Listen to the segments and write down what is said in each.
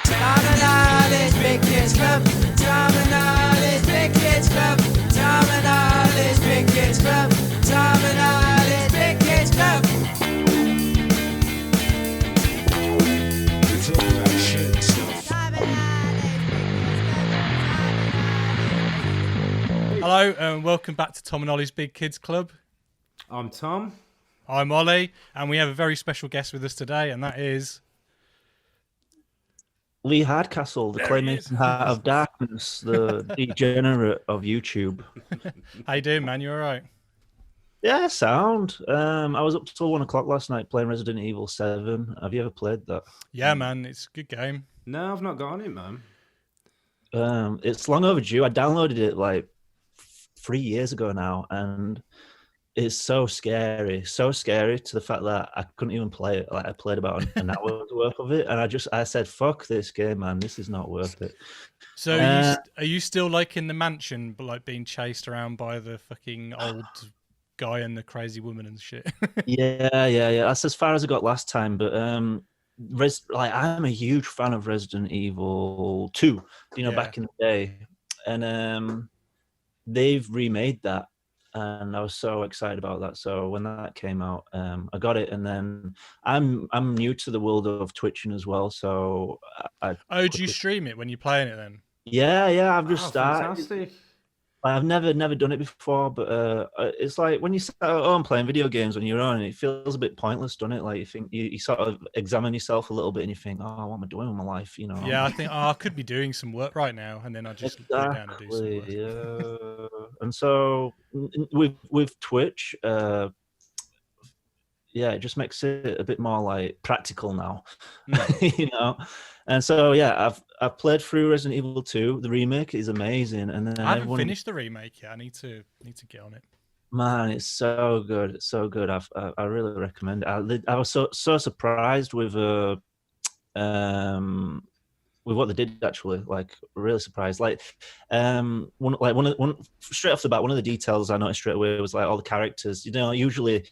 Tom and Ollie's Big Kids Club. Tom and Ollie's Big Kids Club. Tom and Ollie's Big Kids Club. Tom and Ollie's Big Kids Club. It's all that shit stuff. Tom and Ollie's Big Kids Club. Hello and welcome back to Tom and Ollie's Big Kids Club. I'm Tom. I'm Ollie, and we have a very special guest with us today, and that is... Lee Hardcastle, the claymation heart of darkness, the degenerate of YouTube. How you doing, man? You all right? Yeah, sound. I was up till 1 o'clock last night playing Resident Evil 7. Have you ever played that? Yeah, man. It's a good game. No, I've not got on it, man. It's long overdue. I downloaded it like 3 years ago now, and it's so scary to the fact that I couldn't even play it. Like I played about an hour's worth of it, and I said, "Fuck this game, man. This is not worth it." So are you still like in the mansion, but like being chased around by the fucking old guy and the crazy woman and shit? Yeah. That's as far as I got last time. But I'm a huge fan of Resident Evil 2. Back in the day, and they've remade that. And I was so excited about that. So when that came out, I got it, and then I'm new to the world of twitching as well. So do you stream it when you're playing it then? Yeah. I've just started. Fantastic. I've never done it before, but it's like when you start at home playing video games on your own, it feels a bit pointless, doesn't it? Like you think you sort of examine yourself a little bit, and you think, "Oh, what am I doing with my life?" Yeah, I think I could be doing some work right now, and then I just go down and do some work. Yeah. And so with Twitch, it just makes it a bit more like practical now, And so I've played through Resident Evil 2. The remake is amazing, and then I haven't finished the remake yet. I need to get on it. Man, it's so good. It's so good. I really recommend it. I was so surprised with what they did, actually. Like really surprised. Like one straight off the bat, one of the details I noticed straight away was like all the characters. Usually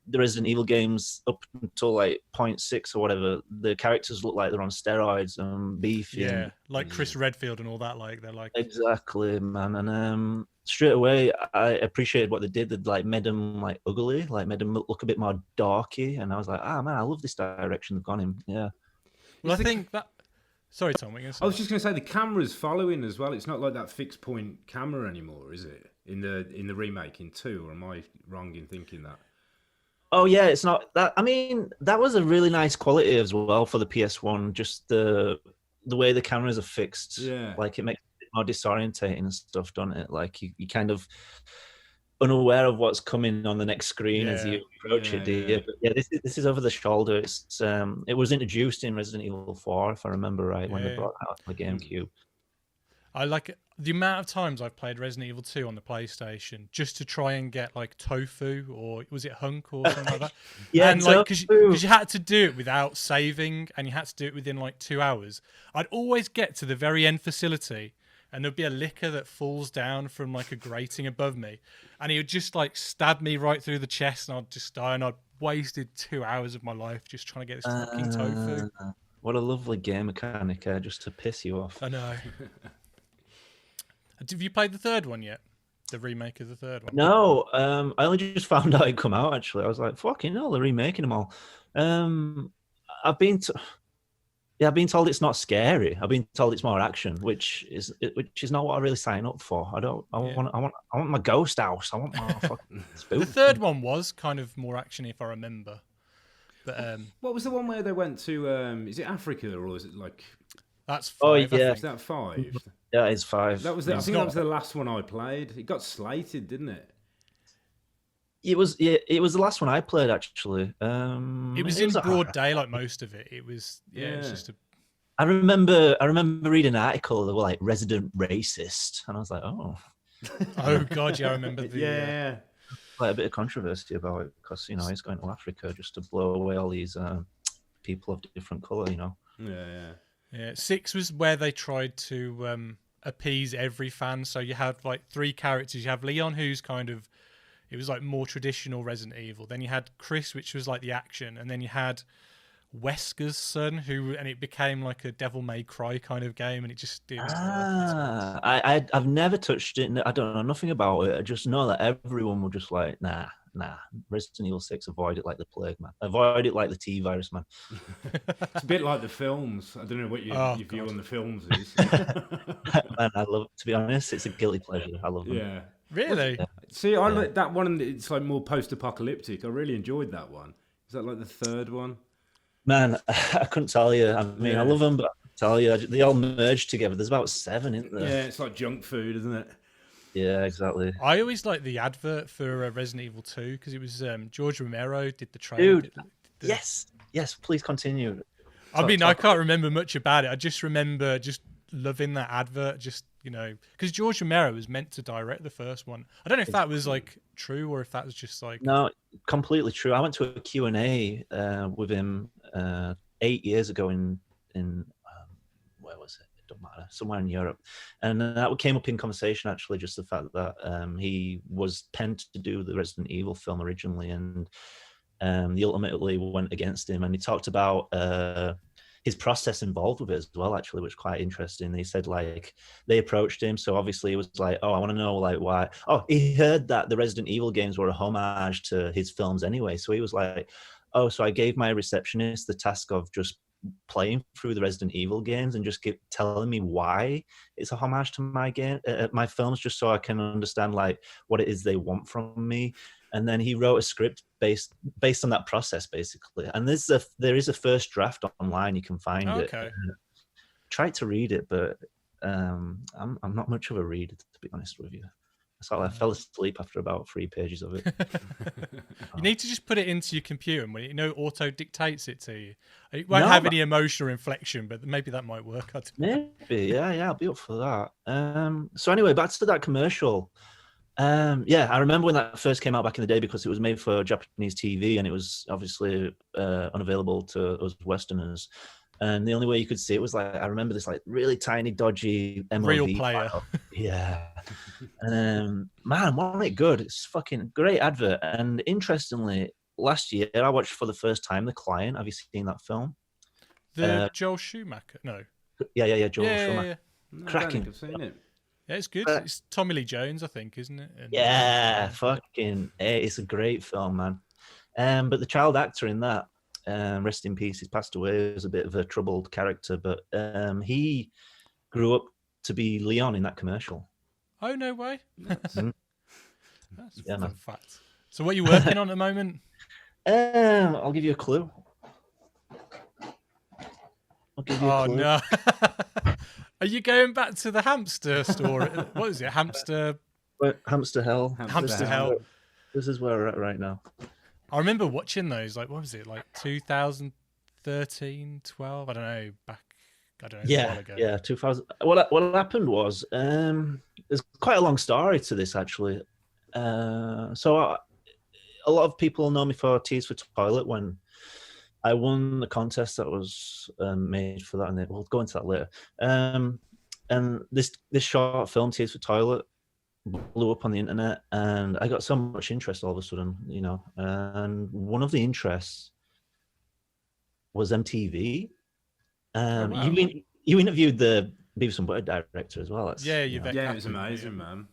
the Resident Evil games up until like 0.6 or whatever, the characters look like they're on steroids and beefy. Yeah, like Chris Redfield and all that. Like they're like exactly, man. And straight away, I appreciated what they did. They like made them like ugly, like made them look a bit more darky. And I was like, man, I love this direction they've gone in. Yeah. Well, I think that. Sorry, Tom. What are you gonna say? I was just going to say the camera's following as well. It's not like that fixed point camera anymore, is it? In the remake in 2, or am I wrong in thinking that? Oh yeah, it's not that. I mean, that was a really nice quality as well for the PS1. Just the way the cameras are fixed. Yeah. Like it makes it more disorientating and stuff, doesn't it? Like you kind of unaware of what's coming on the next screen as you approach it. Yeah. But yeah, this is over the shoulder. It's it was introduced in Resident Evil 4, if I remember right, when they brought out the GameCube. I like it. The amount of times I've played Resident Evil 2 on the PlayStation just to try and get like tofu, or was it hunk or something like that? And like because you had to do it without saving, and you had to do it within like 2 hours. I'd always get to the very end facility, and there'd be a licker that falls down from like a grating above me, and he would just like stab me right through the chest, and I'd just die. And I'd wasted 2 hours of my life just trying to get this fucking tofu. What a lovely game mechanic, just to piss you off. I know. Have you played the third one yet? The remake of the third one? No, I only just found out it come out, actually. I was like, fucking hell, they're remaking them all. I've been told it's not scary. I've been told it's more action, which is not what I really sign up for. I want my ghost house. I want my fucking spook. The third one was kind of more action, if I remember. But what was the one where they went to? Is it Africa or is it like? That's 5. Oh yeah, is that 5? Yeah, it's 5. That was. I think that was the last one I played. It got slated, didn't it? It was the last one I played, actually. It was in broad daylight, most of it. It was it was just a. I remember reading an article that were like resident racist, and I was like, oh. Oh god, yeah, I remember the. Yeah. Quite a bit of controversy about it because he's going to Africa just to blow away all these people of different colour, Yeah. 6 was where they tried to appease every fan. So you had like 3 characters. You have Leon, who's kind of, it was like more traditional Resident Evil. Then you had Chris, which was like the action, and then you had Wesker's son, and it became like a Devil May Cry kind of game, and it just did. I've never touched it. I don't know nothing about it. I just know that everyone will just like, nah. Resident Evil 6, avoid it like the plague, man. Avoid it like the T virus, man. It's a bit like the films. I don't know what your view on the films is. Man, I love. To be honest, it's a guilty pleasure. I love them. Yeah. Really? Yeah. See, I like that one. It's like more post-apocalyptic. I really enjoyed that one. Is that like the third one? Man, I couldn't tell you. I mean, I love them, but I couldn't tell you. They all merged together. There's about 7, isn't there? Yeah, it's like junk food, isn't it? Yeah, exactly. I always liked the advert for Resident Evil 2 because it was George Romero did the trailer. Dude, yes, please continue. I can't remember much about it. I just remember just loving that advert, because George Romero was meant to direct the first one. I don't know if that was like true or if that was just like... No, completely true. I went to a Q&A with him 8 years ago in where was it? It don't matter, somewhere in Europe, and that came up in conversation actually, just the fact that he was penned to do the Resident Evil film originally, and he ultimately went against him, and he talked about his process involved with it as well, actually, which is quite interesting. He said like they approached him, so obviously he was like, oh, I want to know like why. Oh, he heard that the Resident Evil games were a homage to his films anyway, so he was like, oh, so I gave my receptionist the task of just playing through the Resident Evil games and just telling me why it's a homage to my films, just so I can understand like what it is they want from me. And then he wrote a script based on that process, basically. And there is a first draft online. You can find it. Tried to read it, but I'm not much of a reader, to be honest with you. I fell asleep after about 3 pages of it. You need to just put it into your computer, and when auto dictates it to you. It won't have any emotional inflection, but maybe that might work. Maybe, yeah, I'll be up for that. So anyway, back to that commercial. I remember when that first came out back in the day, because it was made for Japanese TV, and it was obviously unavailable to us Westerners. And the only way you could see it was like, I remember this like really tiny, dodgy MOV real player. file. Yeah. And man, wasn't it good? It's fucking great advert. And interestingly, last year I watched for the first time The Client. Have you seen that film? The Joel Schumacher? No. Yeah, Joel Schumacher. Yeah. No, Cracking. I've seen it. Yeah, it's good. It's Tommy Lee Jones, I think, isn't it? It's a great film, man. But the child actor in that, rest in peace, he's passed away. He was a bit of a troubled character, but he grew up to be Leon in that commercial. Oh, no way. That's a fun fact. So what are you working on at the moment? I'll give you a clue. No. Are you going back to the hamster store? What is it? Hamster Hell. Hamster Hell. This is where we're at right now. I remember watching those, like, what was it, like 2013, 12? I don't know, a while ago. Yeah, 2000. What happened was, there's quite a long story to this, actually. So a lot of people know me for Tears for Toilet, when I won the contest that was made for that, and we'll go into that later. And this short film, Tears for Toilet, blew up on the internet, and I got so much interest all of a sudden, and one of the interests was MTV. Wow. You interviewed the Beavis and Butthead director as well. It was amazing, man.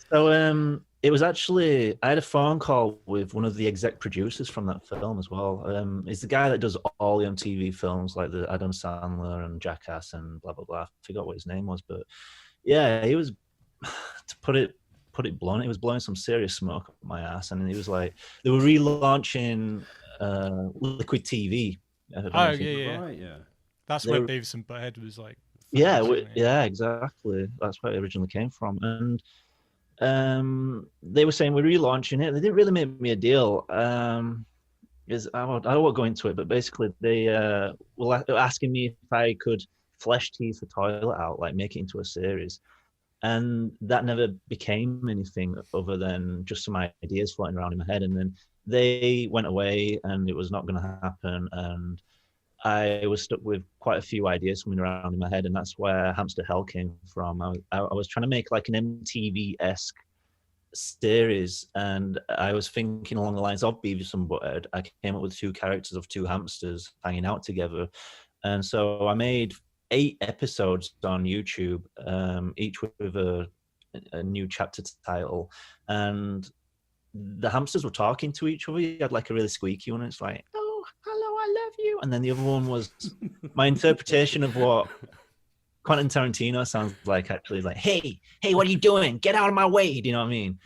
So it was actually, I had a phone call with one of the exec producers from that film as well. It's the guy that does all the MTV films, like the Adam Sandler and Jackass and blah blah blah. I forgot what his name was, but yeah, he was, to put it blunt, he was blowing some serious smoke up my ass. And he was like, they were relaunching Liquid TV. Right, yeah. That's where Beavis and Butthead was like. Yeah, exactly. That's where it originally came from. And they were saying we're relaunching it. They didn't really make me a deal. I don't want to go into it, but basically they were asking me if I could flesh Tears for Toilet out, like make it into a series. And that never became anything other than just some ideas floating around in my head. And then they went away, and it was not going to happen. And I was stuck with quite a few ideas swimming around in my head, and that's where Hamster Hell came from. I was trying to make like an MTV-esque series, and I was thinking along the lines of Beavis and Butthead. I came up with 2 characters of 2 hamsters hanging out together, and so I made 8 episodes on YouTube, each with a new chapter title, and the hamsters were talking to each other. You had like a really squeaky one. It's like, oh, hello, I love you. And then the other one was my interpretation of what Quentin Tarantino sounds like, actually. Like, hey, what are you doing? Get out of my way. Do you know what I mean?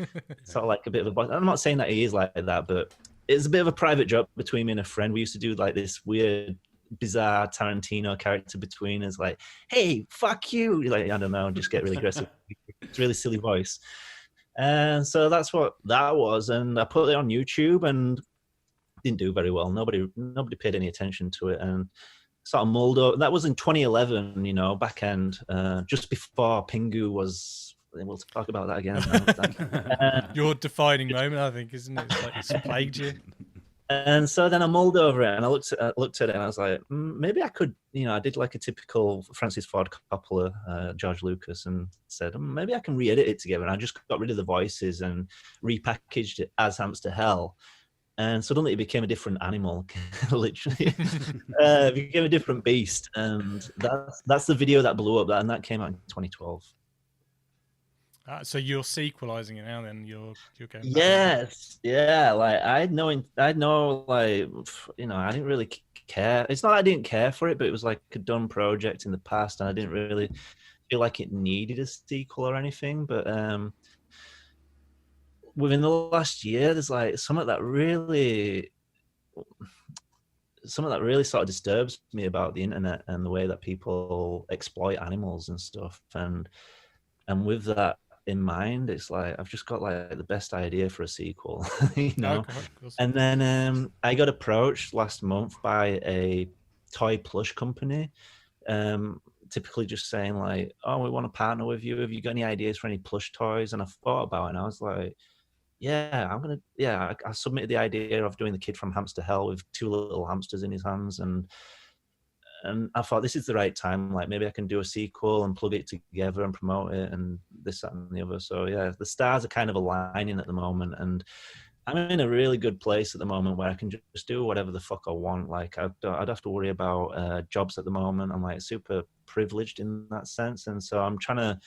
Sort of like a bit of a boss. I'm not saying that he is like that, but it's a bit of a private joke between me and a friend. We used to do like this weird, bizarre Tarantino character between us, like, hey, fuck you. Like, I don't know, just get really aggressive. It's a really silly voice. And so that's what that was. And I put it on YouTube and didn't do very well. Nobody paid any attention to it. And sort of mulled over. That was in 2011, you know, back end, just before Thingu was. We'll talk about that again. Your defining moment, I think, isn't it? It's like it's plagued you. And so then I mulled over it and I looked at it and I was like, maybe I could, you know, I did like a typical Francis Ford Coppola, George Lucas, and said, maybe I can re-edit it together. And I just got rid of the voices and repackaged it as Hamster Hell. And suddenly it became a different animal, literally. It became a different beast. And that's the video that blew up, and that came out in 2012. So you're sequelizing it now, then you're going. Yes, yeah. Like I'd know, like, you know, I didn't really care. It's not that I didn't care for it, but it was like a done project in the past, and I didn't really feel like it needed a sequel or anything. But within the last year, there's like something that really sort of disturbs me about the internet and the way that people exploit animals and stuff. And with that in mind, it's like I've just got like the best idea for a sequel, you know. Okay, and then I got approached last month by a toy plush company, typically just saying like, oh, we want to partner with you, have you got any ideas for any plush toys? And I thought about it and I was like, I submitted the idea of doing the kid from Hamster Hell with 2 little hamsters in his hands, and I thought this is the right time. Like maybe I can do a sequel and plug it together and promote it and this, that, and the other. So yeah, the stars are kind of aligning at the moment, and I'm in a really good place at the moment where I can just do whatever the fuck I want. Like I'd have to worry about jobs at the moment. I'm like super privileged in that sense, and so I'm trying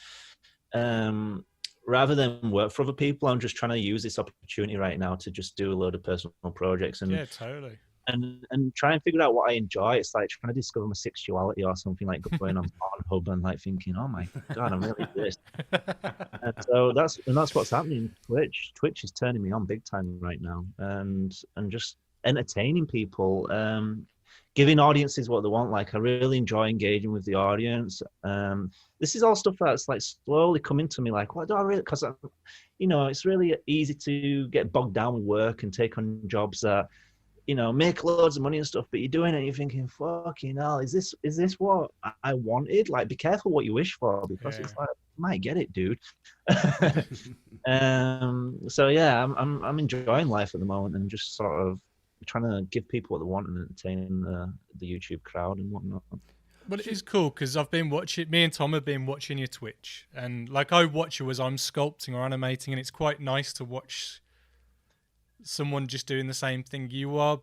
to, rather than work for other people, I'm just trying to use this opportunity right now to just do a load of personal projects and and try and figure out what I enjoy. It's like trying to discover my sexuality or something, like going on Pornhub and like thinking, oh my God, I'm really this. And so that's what's happening. Twitch is turning me on big time right now, and just entertaining people, giving audiences what they want. Like I really enjoy engaging with the audience. This is all stuff that's like slowly coming to me. Like, what do I really? Because you know, it's really easy to get bogged down with work and take on jobs that, you know, make loads of money and stuff, but you're doing it and you're thinking, fucking hell, is this what I wanted? Like, be careful what you wish for, because it's like, you might get it, dude. So yeah, I'm enjoying life at the moment and just sort of trying to give people what they want and entertaining the YouTube crowd and whatnot. Well, it is cool because I've been watching. Me and Tom have been watching your Twitch, and like I watch you as I'm sculpting or animating, and it's quite nice to watch someone just doing the same thing you are,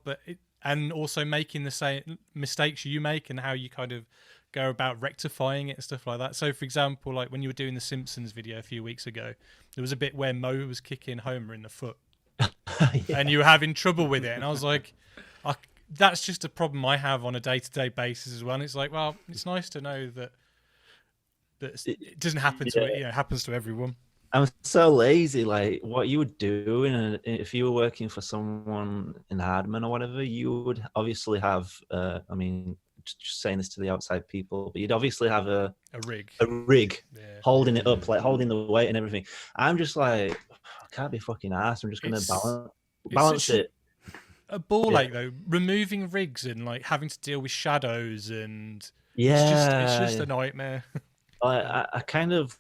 and also making the same mistakes you make and how you kind of go about rectifying it and stuff like that. So, for example, like when you were doing the Simpsons video a few weeks ago, there was a bit where Moe was kicking Homer in the foot, and you were having trouble with it, and I was like, that's just a problem I have on a day-to-day basis as well. And it's like, well, it's nice to know that it doesn't happen to it. You know, it happens to everyone. I'm so lazy. Like what you would do if you were working for someone in Hardman or whatever, you would obviously have, I mean, just saying this to the outside people, but you'd obviously have a rig holding it up, like holding the weight and everything. I'm just like, I can't be fucking arsed. I'm just going to balance it. A ball ache though, removing rigs and like having to deal with shadows and it's just a nightmare. I kind of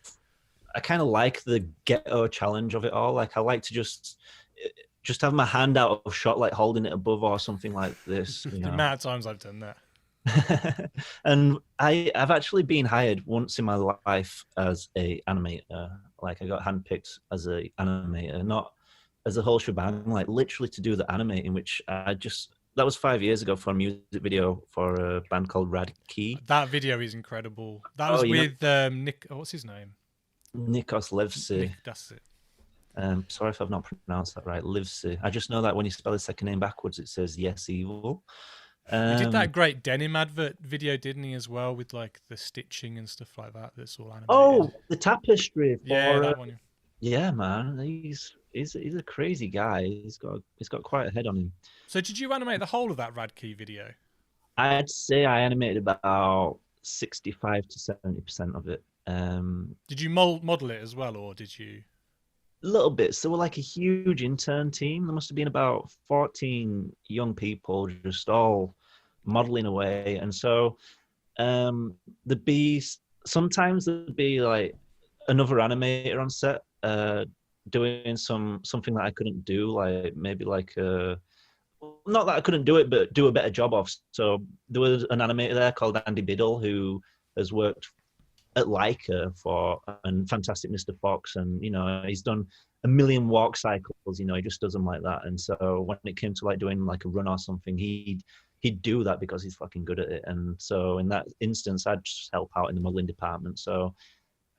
like the ghetto challenge of it all. Like I like to just have my hand out of shot, like holding it above or something like this. You know? The amount of times I've done that. And I've actually been hired once in my life as a animator, Like I got handpicked as a animator, not as a whole shebang, like literally to do the animating, which that was 5 years ago for a music video for a band called Rad Key. That video is incredible. That was with Nick. What's his name? Nikos Levsi. That's it. Sorry if I've not pronounced that right. Livesey. I just know that when you spell his second name backwards, it says yes evil. He did that great denim advert video, didn't he, as well, with like the stitching and stuff like that. That's all animated. Oh, the tapestry. Yeah, that one. Yeah, man. He's a crazy guy. He's got quite a head on him. So did you animate the whole of that Radkey video? I'd say I animated about 65 to 70% of it. Did you model it as well, or did you? A little bit. So we're like a huge intern team. There must have been about 14 young people just all modeling away. And so sometimes there'd be like another animator on set doing something that I couldn't do, like maybe like not that I couldn't do it, but do a better job of. So there was an animator there called Andy Biddle who has worked at Leica and Fantastic Mr. Fox, and he's done a million walk cycles. He just does them like that. And so when it came to like doing like a run or something, he'd do that because he's fucking good at it. And so in that instance, I'd just help out in the modeling department. So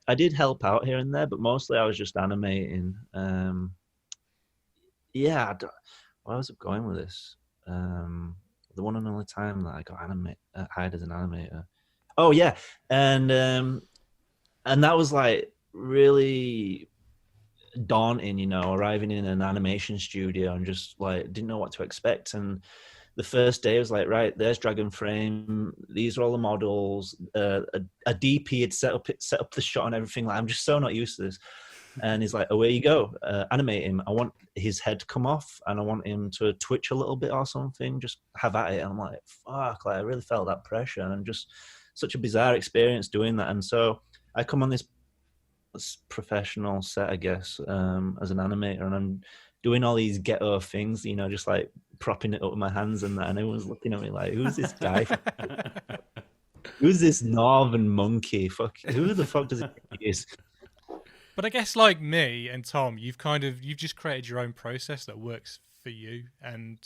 I did help out here and there, but mostly I was just animating. Yeah, where was it going with this? The one and only time that I got hired as an animator. Oh yeah, and that was like really daunting, arriving in an animation studio and just like didn't know what to expect. And the first day was like, right, there's Dragon Frame, these are all the models. A DP had set up the shot and everything. Like, I'm just so not used to this. And he's like, away you go, animate him. I want his head to come off and I want him to twitch a little bit or something. Just have at it. And I'm like, fuck, like I really felt that pressure, and just such a bizarre experience doing that. And so I come on this professional set, I guess, as an animator, and I'm doing all these ghetto things, just like propping it up with my hands and that, and everyone's looking at me like, who's this guy? Who's this northern monkey? Fuck, who the fuck does he think he is? But I guess like me and Tom, you've just created your own process that works for you, and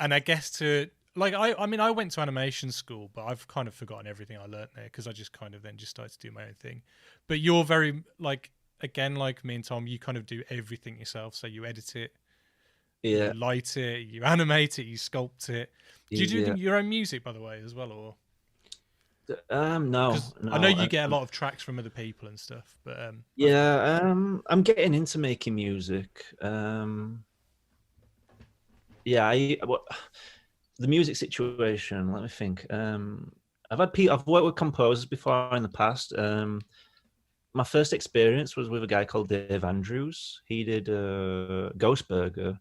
I guess to like I went to animation school, but I've kind of forgotten everything I learned there because I just kind of then just started to do my own thing. But you're very like me and Tom, you kind of do everything yourself. So you edit it, you light it, you animate it, you sculpt it. Do you do your own music, by the way, as well, or? No. I know you get a lot of tracks from other people and stuff, but I'm getting into making music. The music situation. Let me think. I've worked with composers before in the past. My first experience was with a guy called Dave Andrews. He did Ghost Burger,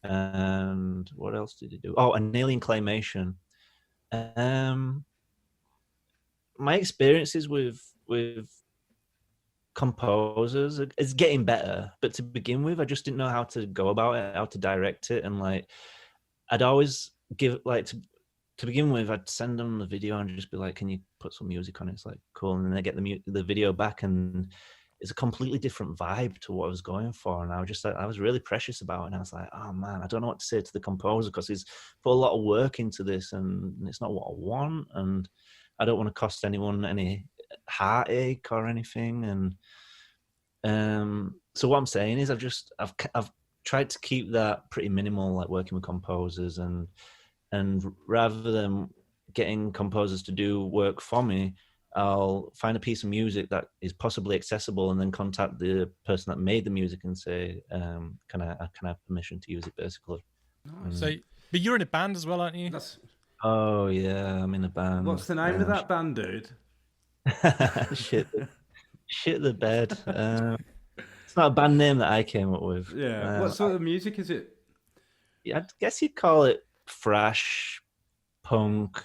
and what else did he do? Oh, an Alien Claymation. My experiences with composers is getting better, but to begin with, I just didn't know how to go about it, how to direct it, and like I'd always give like to begin with, I'd send them the video and just be like, "Can you put some music on it?" It's like cool, and then they get the video back, and it's a completely different vibe to what I was going for. And I was just like, I was really precious about it, and I was like, "Oh man, I don't know what to say to the composer because he's put a lot of work into this, and it's not what I want, and I don't want to cost anyone any heartache or anything." And so what I'm saying is, I've tried to keep that pretty minimal, like working with composers, and rather than getting composers to do work for me, I'll find a piece of music that is possibly accessible and then contact the person that made the music and say, can I have permission to use it, basically. Nice. So, but you're in a band as well, aren't you? Oh yeah, I'm in a band. What's the name of that band, dude? Shit the bed. It's not a band name that I came up with. Yeah. What sort of music is it? Yeah, I guess you'd call it thrash, punk,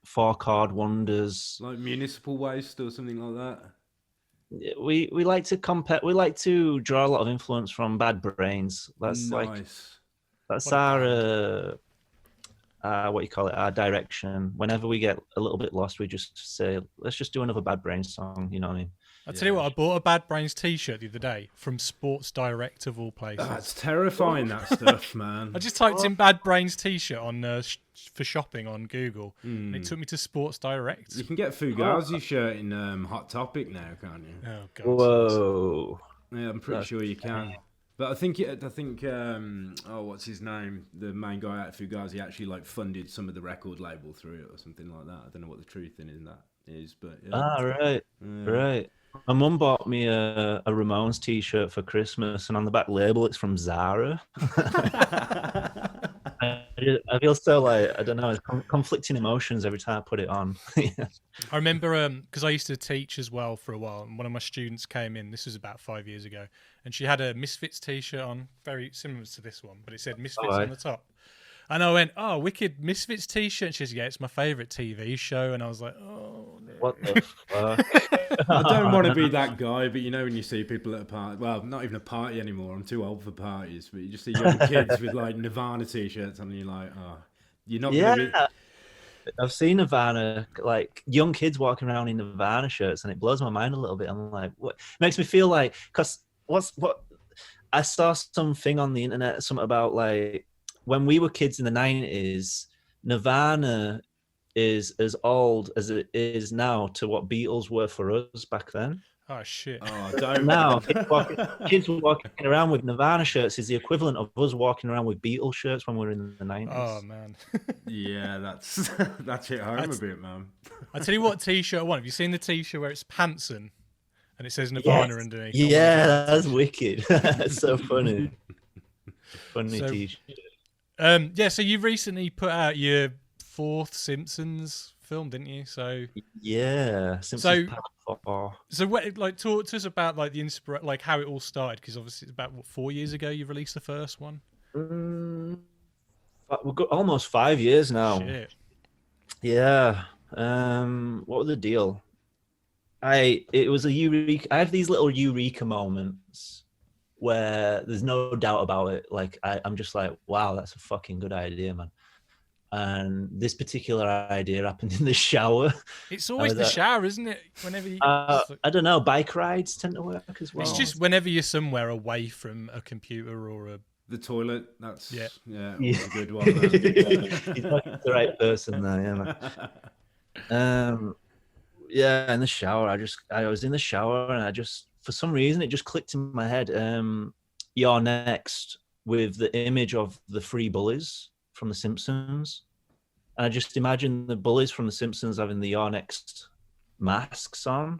4-chord wonders, like Municipal Waste or something like that. We like to compare. We like to draw a lot of influence from Bad Brains. That's nice. That's our what you call it, our direction. Whenever we get a little bit lost, we just say, let's just do another Bad Brains song. You know what I mean? I tell you what, I bought a Bad Brains T-shirt the other day from Sports Direct of all places. That's terrifying, that stuff, man. I just typed in Bad Brains T-shirt on for shopping on Google, and it took me to Sports Direct. You can get Fugazi shirt in Hot Topic now, can't you? Oh God! Whoa! Yeah, I'm pretty sure you can. But I think what's his name? The main guy at Fugazi actually like funded some of the record label through it or something like that. I don't know what the truth in that is, but yeah. Right. My mum bought me a Ramones T-shirt for Christmas, and on the back label it's from Zara. I feel so like, I don't know, it's conflicting emotions every time I put it on. I remember because I used to teach as well for a while, and one of my students came in. This was about 5 years ago, and she had a Misfits T-shirt on, very similar to this one, but it said Misfits on the top. And I went, "Oh, wicked Misfits T-shirt." And she said, "Yeah, it's my favourite TV show." And I was like, "Oh, no. What the fuck?" I don't want to be that guy, but you know when you see people at a party, well, not even a party anymore. I'm too old for parties, but you just see young kids with like Nirvana T-shirts, and you're like, "Oh, you're not." Yeah, gonna be... I've seen Nirvana, like young kids walking around in Nirvana shirts, and it blows my mind a little bit. I'm like, what? It makes me feel like, because what I saw something on the internet, something about like, when we were kids in the 90s, Nirvana is as old as it is now to what Beatles were for us back then. Oh, shit. Oh, don't. Now, kids walking around with Nirvana shirts is the equivalent of us walking around with Beatles shirts when we were in the 90s. Oh, man. Yeah, that's hit home a bit, man. I tell you what T-shirt I want. Have you seen the T-shirt where it's Pantson and it says Nirvana underneath? Yeah, that's wicked. That's so funny. Funny T-shirt. So you recently put out your 4th Simpsons film, didn't you? So yeah, Simpsons. So what, like, talk to us about like the like how it all started, because obviously it's about 4 years ago you released the first one. We've got almost 5 years now. Shit. Yeah. What was the deal? It was a eureka. I have these little eureka moments where there's no doubt about it. Like I'm just like, wow, that's a fucking good idea, man. And this particular idea happened in the shower. It's always the shower, isn't it? Whenever you, I don't know. Bike rides tend to work as well. It's just whenever you're somewhere away from a computer or the toilet. That's yeah. A good one. He's not the right person there, yeah, man. Yeah, in the shower. I was in the shower, and I just, for some reason, it just clicked in my head. You're next, with the image of the 3 bullies from The Simpsons. And I just imagined the bullies from The Simpsons having the You're Next masks on.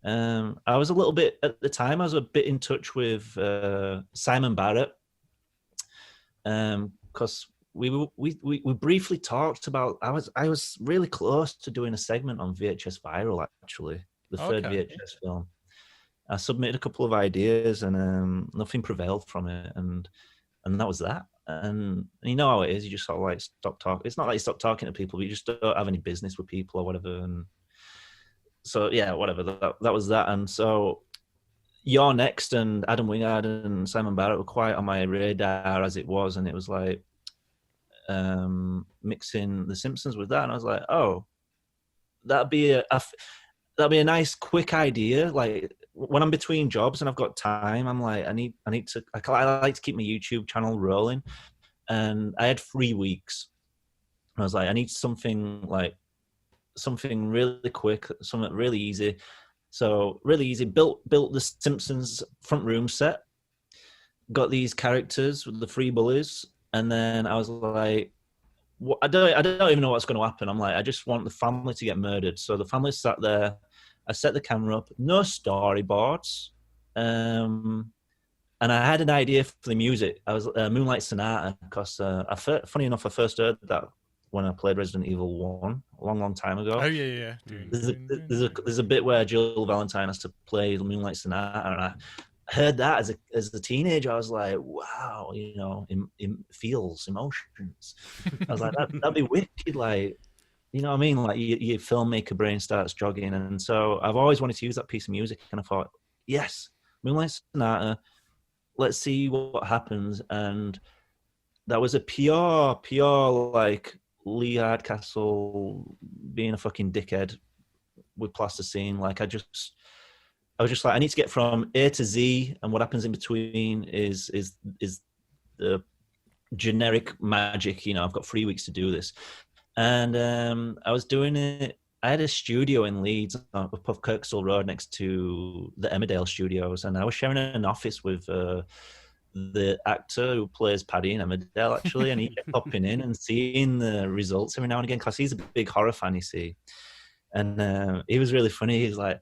I was a little bit, at the time, I was a bit in touch with Simon Barrett, because we briefly talked about, I was really close to doing a segment on VHS Viral, actually, the third VHS film. I submitted a couple of ideas, and nothing prevailed from it, and that was that. And you know how it is, you just sort of like stop talking. It's not like you stop talking to people, but you just don't have any business with people or whatever. And so yeah, whatever, that was that. And so You're Next and Adam Wingard and Simon Barrett were quite on my radar as it was, and it was like mixing The Simpsons with that, and I was like, oh, that'd be a nice quick idea. Like when I'm between jobs and I've got time, I'm like, I like to keep my YouTube channel rolling, and I had 3 weeks. And I was like, I need something really quick, something really easy. So really easy. Built the Simpsons front room set. Got these characters with the 3 bullies, and then I was like, I don't even know what's going to happen. I'm like, I just want the family to get murdered. So the family sat there. I set the camera up. No storyboards, and I had an idea for the music. I was Moonlight Sonata, because funny enough, I first heard that when I played Resident Evil 1 a long time ago. Oh yeah. There's a bit where Jill Valentine has to play Moonlight Sonata, and I heard that as a teenager. I was like, wow, it feels emotions. I was like, that'd be wicked, like, you know what I mean? Like your filmmaker brain starts jogging. And so I've always wanted to use that piece of music, and I thought, yes, Moonlight Sonata, let's see what happens. And that was a pure like Lee Hardcastle being a fucking dickhead with plasticine. Like I I was just like, I need to get from A to Z, and what happens in between is the generic magic. You know, I've got 3 weeks to do this, and I was doing it. I had a studio in Leeds up Kirkstall Road next to the Emmerdale Studios, and I was sharing an office with the actor who plays Paddy in Emmerdale, actually, and he kept popping in and seeing the results every now and again, because he's a big horror fan, you see. And he was really funny. He's like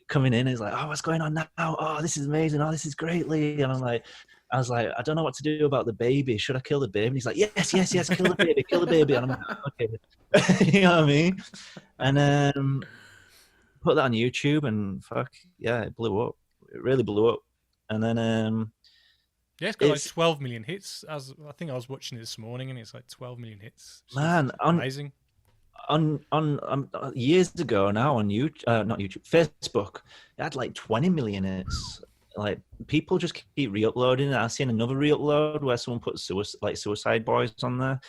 coming in, he's like, "Oh, what's going on now? Oh, this is amazing. Oh, this is great, Lee." And I was like, "I don't know what to do about the baby. Should I kill the baby?" And he's like, yes, kill the baby, kill the baby. And I'm like, okay. You know what I mean? And put that on YouTube, and fuck, yeah, it blew up. It really blew up. And then yeah, it's got like 12 million hits. I think I was watching it this morning, and it's like 12 million hits. Man, amazing. On years ago now on YouTube, not YouTube, Facebook, it had like 20 million hits. Like, people just keep re-uploading it. I've seen another re-upload where someone put Suicide Boys on there,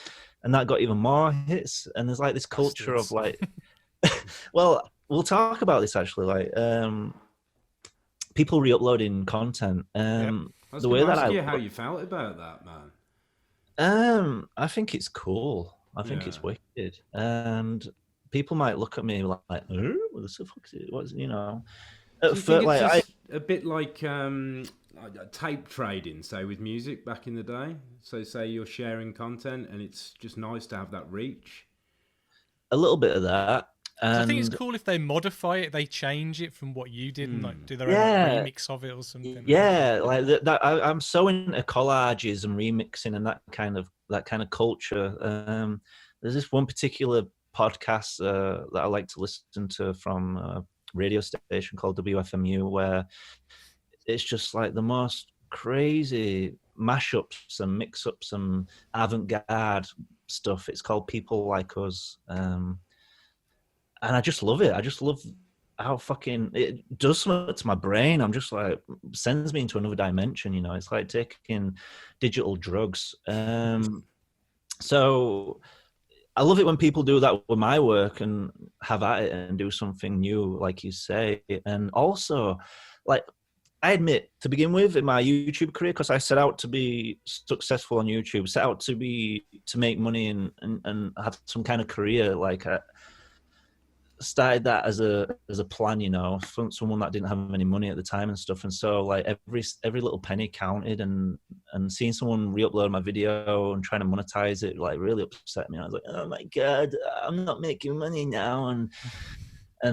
and that got even more hits. And there's like this culture of like, well, we'll talk about this actually, like people re-uploading content. The way that how you felt about that, man. I think it's cool. I think it's wicked, and people might look at me like, "Oh, what the fuck is it? What's, you know?" A bit like tape trading, say, with music back in the day. So, say you're sharing content, and it's just nice to have that reach. A little bit of that. I think it's cool if they modify it, they change it from what you did, and like do their own remix of it or something. Yeah, like that. I'm so into collages and remixing and that kind of culture. There's this one particular podcast that I like to listen to from a radio station called WFMU, where it's just like the most crazy mashups and mix-ups and avant-garde stuff. It's called People Like Us. And I just love it. I just love how fucking it does something to my brain. I'm just like, sends me into another dimension, you know. It's like taking digital drugs. So I love it when people do that with my work and have at it and do something new, like you say. And also, like, I admit, to begin with, in my YouTube career, because I set out to be successful on YouTube, set out to make money and have some kind of career, like started that as a plan, you know, from someone that didn't have any money at the time and stuff. And so like every little penny counted, and seeing someone re-upload my video and trying to monetize it like really upset me. I was like, oh my god, I'm not making money now. And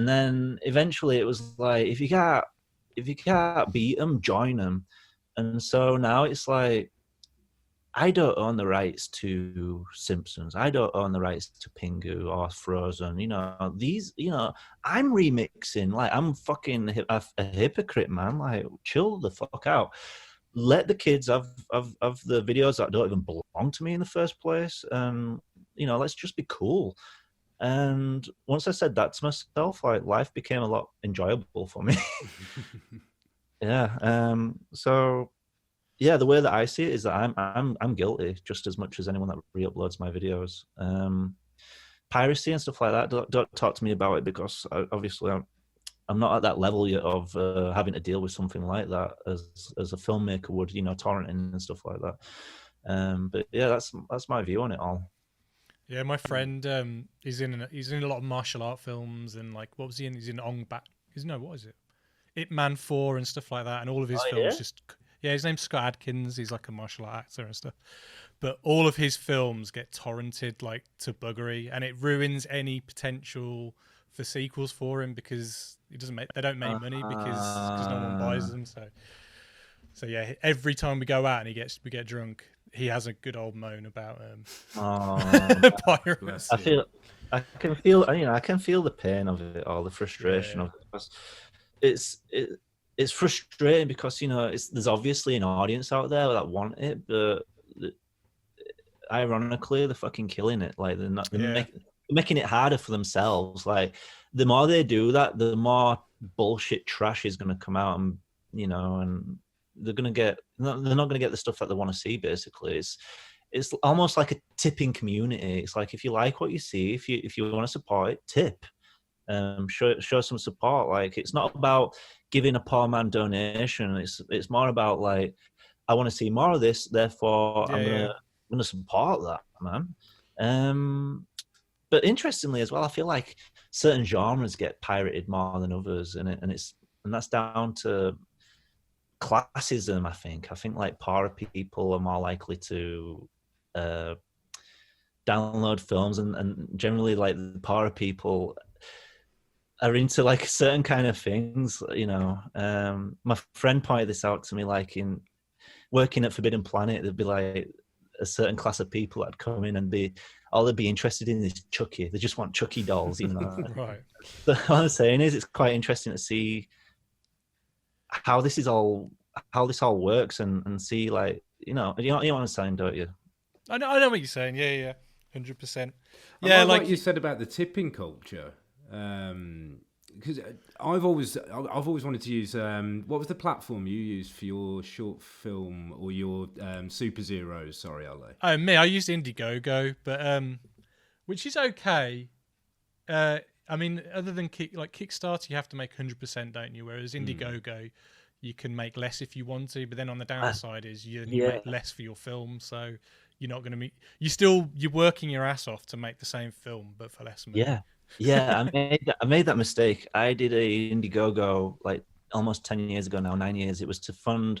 then eventually it was like, if you can't beat them, join them. And so now it's like, I don't own the rights to Simpsons. I don't own the rights to Thingu or Frozen. You know, these, you know, I'm remixing. Like, I'm fucking a hypocrite, man. Like, chill the fuck out. Let the kids have the videos that don't even belong to me in the first place. You know, let's just be cool. And once I said that to myself, like, life became a lot enjoyable for me. Yeah. So, yeah, the way that I see it is that I'm guilty just as much as anyone that re-uploads my videos. Piracy and stuff like that, don't talk to me about it, because obviously I'm not at that level yet of having to deal with something like that as a filmmaker would, you know, torrenting and stuff like that. But yeah, that's my view on it all. Yeah, my friend, he's in a lot of martial art films, and like, what was he in? He's in Ong Bak. What is it? Ip Man 4 and stuff like that, and all of his films just. Yeah, his name's Scott Adkins. He's like a martial art actor and stuff. But all of his films get torrented like to buggery, and it ruins any potential for sequels for him, because they don't make money because no one buys them. So yeah, every time we go out and we get drunk, he has a good old moan about piracy. I can feel the pain of it, all the frustration of it. It's frustrating because, you know, there's obviously an audience out there that want it, but ironically, they're fucking killing it. Like, they're making it harder for themselves. Like, the more they do that, the more bullshit trash is going to come out, and, you know, and they're not going to get the stuff that they want to see. Basically, it's almost like a tipping community. It's like, if you like what you see, if you want to support it, tip. show some support. Like, it's not about giving a poor man donation. It's more about like, I want to see more of this, therefore I'm gonna support that, man. But interestingly as well, I feel like certain genres get pirated more than others, and that's down to classism. I think like poorer people are more likely to download films, and generally like the poorer people are into like certain kind of things, you know. My friend pointed this out to me, like in working at Forbidden Planet, there'd be like a certain class of people that'd come in and they'd be interested in is Chucky. They just want Chucky dolls, you know. Right. So what I'm saying is, it's quite interesting to see how this all works, and see, like, you know what I'm saying, don't you? I know what you're saying. Yeah, 100%. Yeah, like what you said about the tipping culture. Because I've always wanted to use what was the platform you used for your short film or your Super Zeros? Sorry, Ollie. Oh, me, I used Indiegogo, but which is okay. I mean, other than Kickstarter, you have to make 100%, don't you? Whereas Indiegogo, you can make less if you want to. But then on the downside is you make less for your film, so you're not going to meet. You're working your ass off to make the same film, but for less money. Yeah, I made that mistake. I did a Indiegogo like almost 10 years ago now, 9 years. It was to fund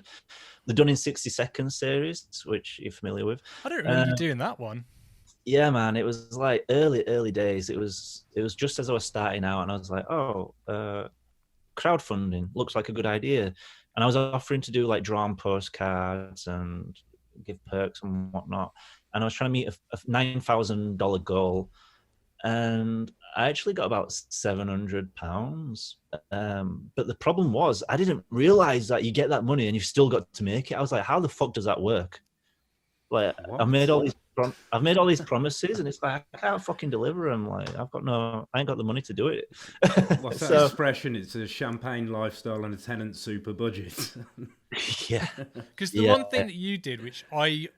the Done in 60 Seconds series, which you're familiar with. I don't remember you doing that one. Yeah, man, it was like early days. It was just as I was starting out, and I was like, crowdfunding looks like a good idea. And I was offering to do like drawn postcards and give perks and whatnot. And I was trying to meet a $9,000 goal. And I actually got about £700. But the problem was, I didn't realize that you get that money and you've still got to make it. I was like, how the fuck does that work? Like, I've made all these promises, and it's like, I can't fucking deliver them. Like, I ain't got the money to do it. What's that expression? It's a champagne lifestyle and a tenant super budget. Yeah. Because the one thing that you did, which I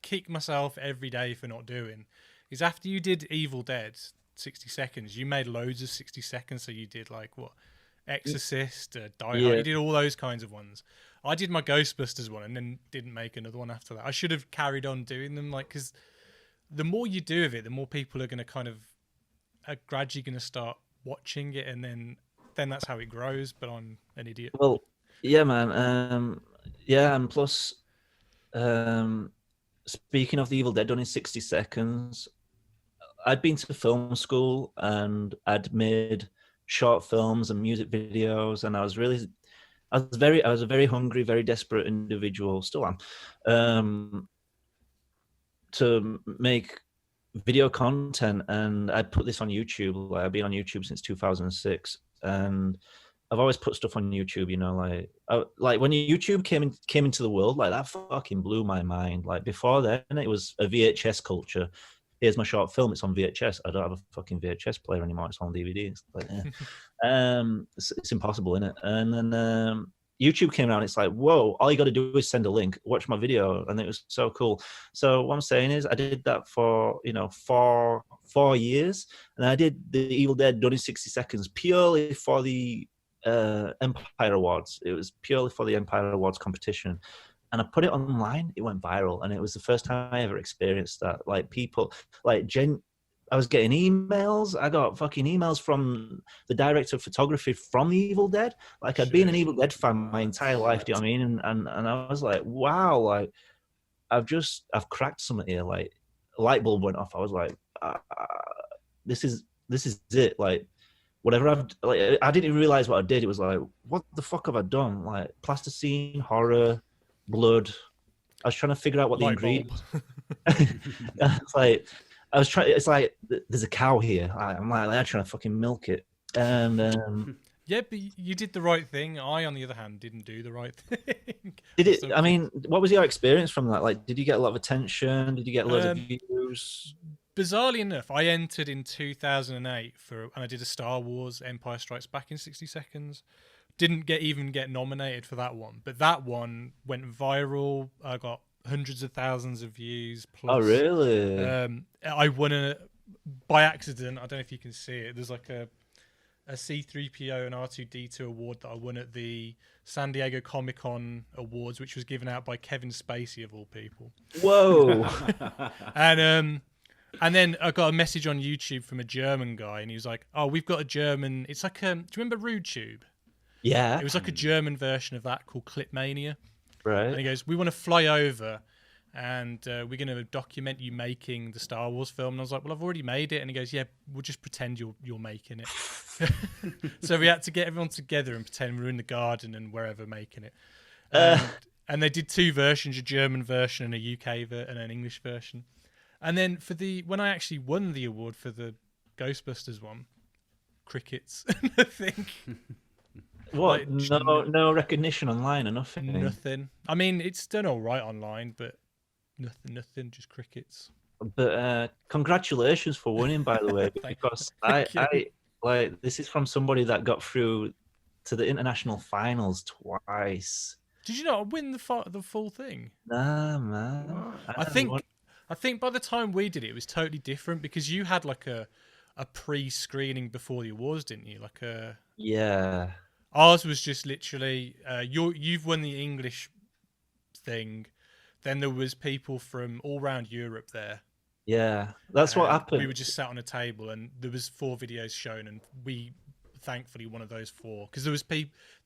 kick myself every day for not doing, is after you did Evil Dead 60 Seconds, you made loads of 60 seconds. So you did like what? Exorcist, Die Hard. You did all those kinds of ones. I did my Ghostbusters one and then didn't make another one after that. I should have carried on doing them, like, because the more you do of it, the more people are going to are gradually going to start watching it, and then that's how it grows. But I'm an idiot. Well, yeah, man. And plus, speaking of the Evil Dead Done in 60 Seconds, I'd been to film school and I'd made short films and music videos, and I was a very hungry, very desperate individual, still am, to make video content. And I'd put this on YouTube. Like, I've been on YouTube since 2006, and I've always put stuff on YouTube, you know, like when YouTube came into the world, like, that fucking blew my mind. Like, before then, it was a VHS culture. Here's my short film. It's on VHS. I don't have a fucking VHS player anymore. It's on DVD. It's like, it's impossible, isn't it? And then YouTube came around. It's like, whoa! All you got to do is send a link, watch my video, and it was so cool. So what I'm saying is, I did that for 4 years, and I did the Evil Dead Done in 60 Seconds purely for the Empire Awards. It was purely for the Empire Awards competition. And I put it online. It went viral, and it was the first time I ever experienced that. Like, people, like, I was getting emails. I got fucking emails from the director of photography from the Evil Dead. Like, I'd been an Evil Dead fan my entire life. Do you know what I mean? And I was like, wow, like, I've cracked something here. Like, a light bulb went off. I was like, this is it. Like, whatever I didn't even realize what I did. It was like, what the fuck have I done? Like, plasticine, horror, blood. I was trying to figure out what the ingredients. It's like, it's like, there's a cow here. I'm trying to fucking milk it. And yeah, but you did the right thing. I, on the other hand, didn't do the right thing. Did it? I mean, what was your experience from that? Like, did you get a lot of attention? Did you get loads of views? Bizarrely enough, I entered in 2008 and I did a Star Wars Empire Strikes Back in 60 seconds. Didn't even get nominated for that one, but that one went viral. I got hundreds of thousands of views. Plus, oh, really? I won by accident. I don't know if you can see it. There's like a a C-3PO and R2-D2 award that I won at the San Diego Comic-Con Awards, which was given out by Kevin Spacey of all people. Whoa! And then I got a message on YouTube from a German guy, and he was like, "Oh, we've got a German. It's like do you remember Rude Tube? Yeah. It was like a German version of that called Clipmania." Right. And he goes, "We want to fly over, and we're going to document you making the Star Wars film." And I was like, "Well, I've already made it." And he goes, "Yeah, we'll just pretend you're making it." So we had to get everyone together and pretend we were in the garden and wherever making it. And they did 2 versions, a German version and a UK and an English version. And then when I actually won the award for the Ghostbusters one, crickets, I think. What? Like, no recognition online or nothing? Nothing. I mean, it's done all right online, but nothing, just crickets. But congratulations for winning, by the way, because I like this is from somebody that got through to the international finals twice. Did you not win the full thing? Nah, man. I think by the time we did it, it was totally different because you had like a pre-screening before the awards, didn't you? Yeah. Ours was just literally you've won the English thing. Then there was people from all around Europe there. Yeah, that's what happened. We were just sat on a table, and there was 4 videos shown, and we thankfully one of those 4 because there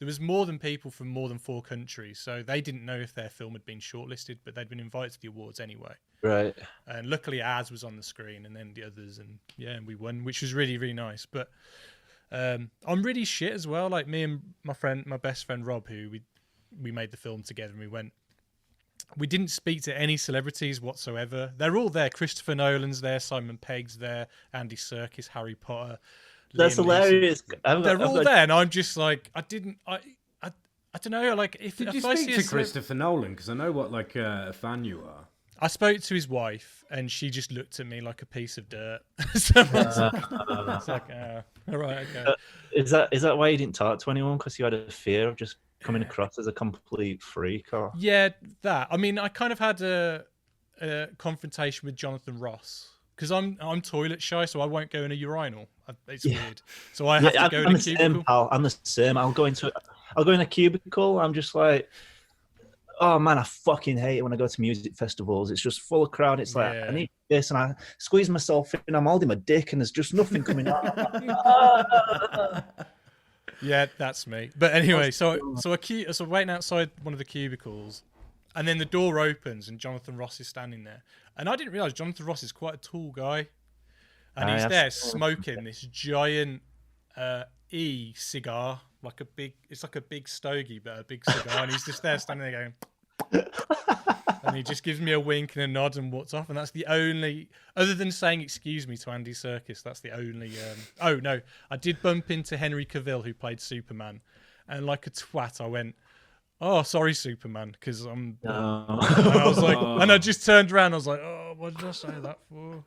was more than people from more than 4 countries, so they didn't know if their film had been shortlisted, but they'd been invited to the awards anyway. Right. And luckily ours was on the screen, and then the others, and and we won, which was really, really nice. But I'm really shit as well. Like me and my best friend Rob, who we made the film together, and we didn't speak to any celebrities whatsoever. They're all there. Christopher Nolan's there, Simon Pegg's there, Andy Serkis, Harry Potter. That's hilarious. They're all there, and I'm just like, I don't know. Like, if Did you I speak see to Christopher Nolan? Because I know what a fan you are. I spoke to his wife, and she just looked at me like a piece of dirt. So it's like, all right, okay. Is that why you didn't talk to anyone? Because you had a fear of just coming across as a complete freak? Or yeah, that. I mean, I kind of had a confrontation with Jonathan Ross because I'm toilet shy, so I won't go in a urinal. It's weird. So I have to go in a cubicle. I'm the same. I'll go in a cubicle. I'm just like, oh man, I fucking hate it when I go to music festivals. It's just full of crowd. It's like, I need this, and I squeeze myself in. I'm holding my dick, and there's just nothing coming out. Yeah, that's me. But anyway, so waiting outside one of the cubicles, and then the door opens, and Jonathan Ross is standing there. And I didn't realize Jonathan Ross is quite a tall guy, and he's there smoking this giant cigar, it's like a big stogie, but a big cigar, and he's just there standing there going, and he just gives me a wink and a nod and walks off. And that's the only, other than saying excuse me to Andy Serkis, that's the only. Oh no, I did bump into Henry Cavill, who played Superman, and like a twat, I went, "Oh, sorry, Superman," because I'm. No. And I was like, and I just turned around. I was like, "Oh, what did I say that for?"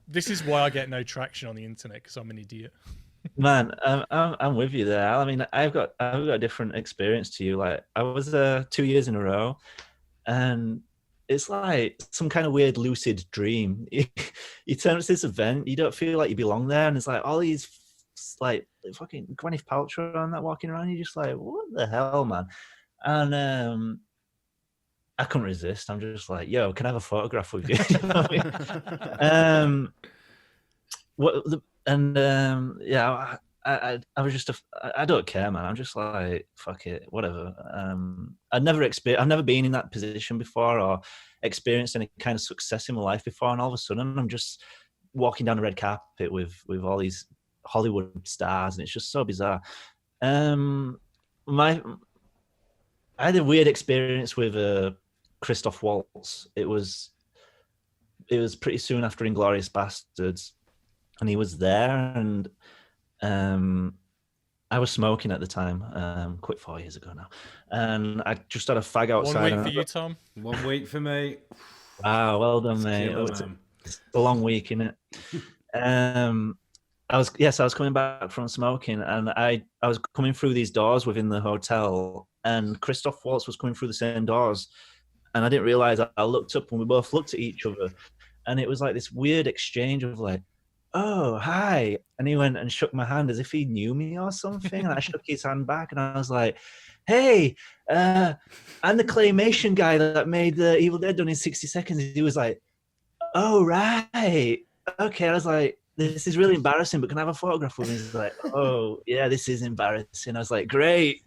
This is why I get no traction on the internet, because I'm an idiot. Man, I'm with you there. I mean, I've got a different experience to you. Like, I was 2 years in a row, and it's like some kind of weird lucid dream. You turn up to this event, you don't feel like you belong there, and it's like all these like fucking Gwyneth Paltrow and that walking around. You're just like, what the hell, man? And I couldn't resist. I'm just like, yo, can I have a photograph with you? You know what I mean? Yeah, I was just I don't care, man. I'm just like, fuck it, whatever. I've never been in that position before or experienced any kind of success in my life before, and all of a sudden I'm just walking down the red carpet with all these Hollywood stars, and it's just so bizarre. I had a weird experience with Christoph Waltz. It was pretty soon after Inglourious Bastards, and he was there, and I was smoking at the time, quit 4 years ago now, and I just had a fag outside. 1 week for you, Tom. 1 week for me. Wow, well done, mate. It's a long week, innit? I was coming back from smoking, and I was coming through these doors within the hotel, and Christoph Waltz was coming through the same doors, and I didn't realize. I looked up, and we both looked at each other, and it was like this weird exchange of like, "Oh, hi," and he went and shook my hand as if he knew me or something, and I shook his hand back, and I was like, "Hey, I'm the claymation guy that made the Evil Dead done in 60 seconds." He was like, "Oh, right, okay." I was like, "This is really embarrassing, but can I have a photograph with him?" He's like, "Oh, yeah, this is embarrassing." I was like, "Great."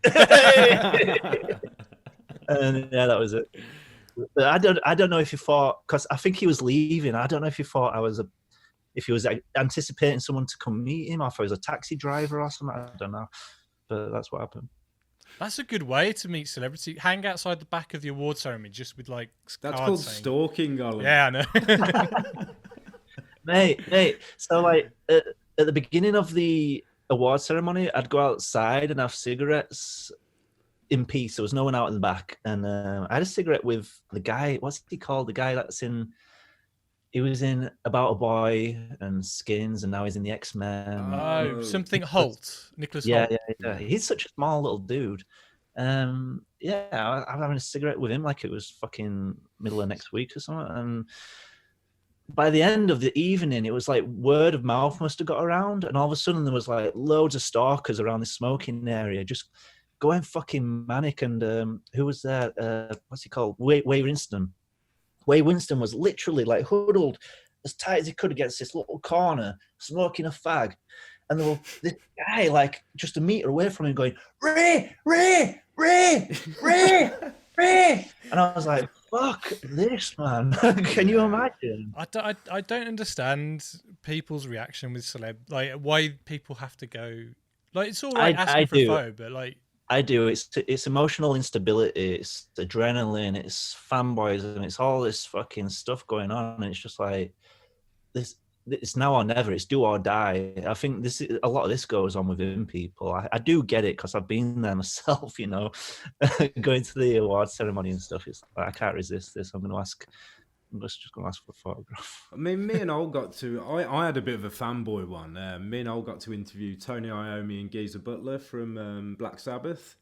And yeah, that was it. But I don't know if he thought, because I think he was leaving. I don't know if he thought if he was anticipating someone to come meet him, or if I was a taxi driver or something. I don't know, but that's what happened. That's a good way to meet celebrity. Hang outside the back of the award ceremony just with like That's cards called saying, stalking, Ollie. Yeah, I know. Mate. So like at the beginning of the award ceremony, I'd go outside and have cigarettes in peace. There was no one out in the back, and I had a cigarette with the guy. What's he called? The guy that's in. He was in About a Boy and Skins, and now he's in the X-Men. Oh, something Holt. Nicholas Holt. Yeah. He's such a small little dude. I'm having a cigarette with him like it was fucking middle of next week or something. And by the end of the evening, it was like word of mouth must have got around, and all of a sudden there was like loads of stalkers around the smoking area, just going fucking manic. And who was there? What's he called? Way Winston. Way Winston was literally like huddled as tight as he could against this little corner, smoking a fag. And there was this guy like just a meter away from him going, Ray! And I was like, fuck this, man. Can you imagine? I don't understand people's reaction with celeb, like why people have to go. Like it's all right asking for a photo, but like I do. It's emotional instability. It's adrenaline. It's fanboys, and it's all this fucking stuff going on. And it's just like this. It's now or never. It's do or die. I think a lot of this goes on within people. I do get it because I've been there myself. You know, going to the award ceremony and stuff. It's like, I can't resist this. I'm just going to ask for a photograph. I mean, me and Ol got to. I had a bit of a fanboy one. Me and Ol got to interview Tony Iommi and Geezer Butler from Black Sabbath.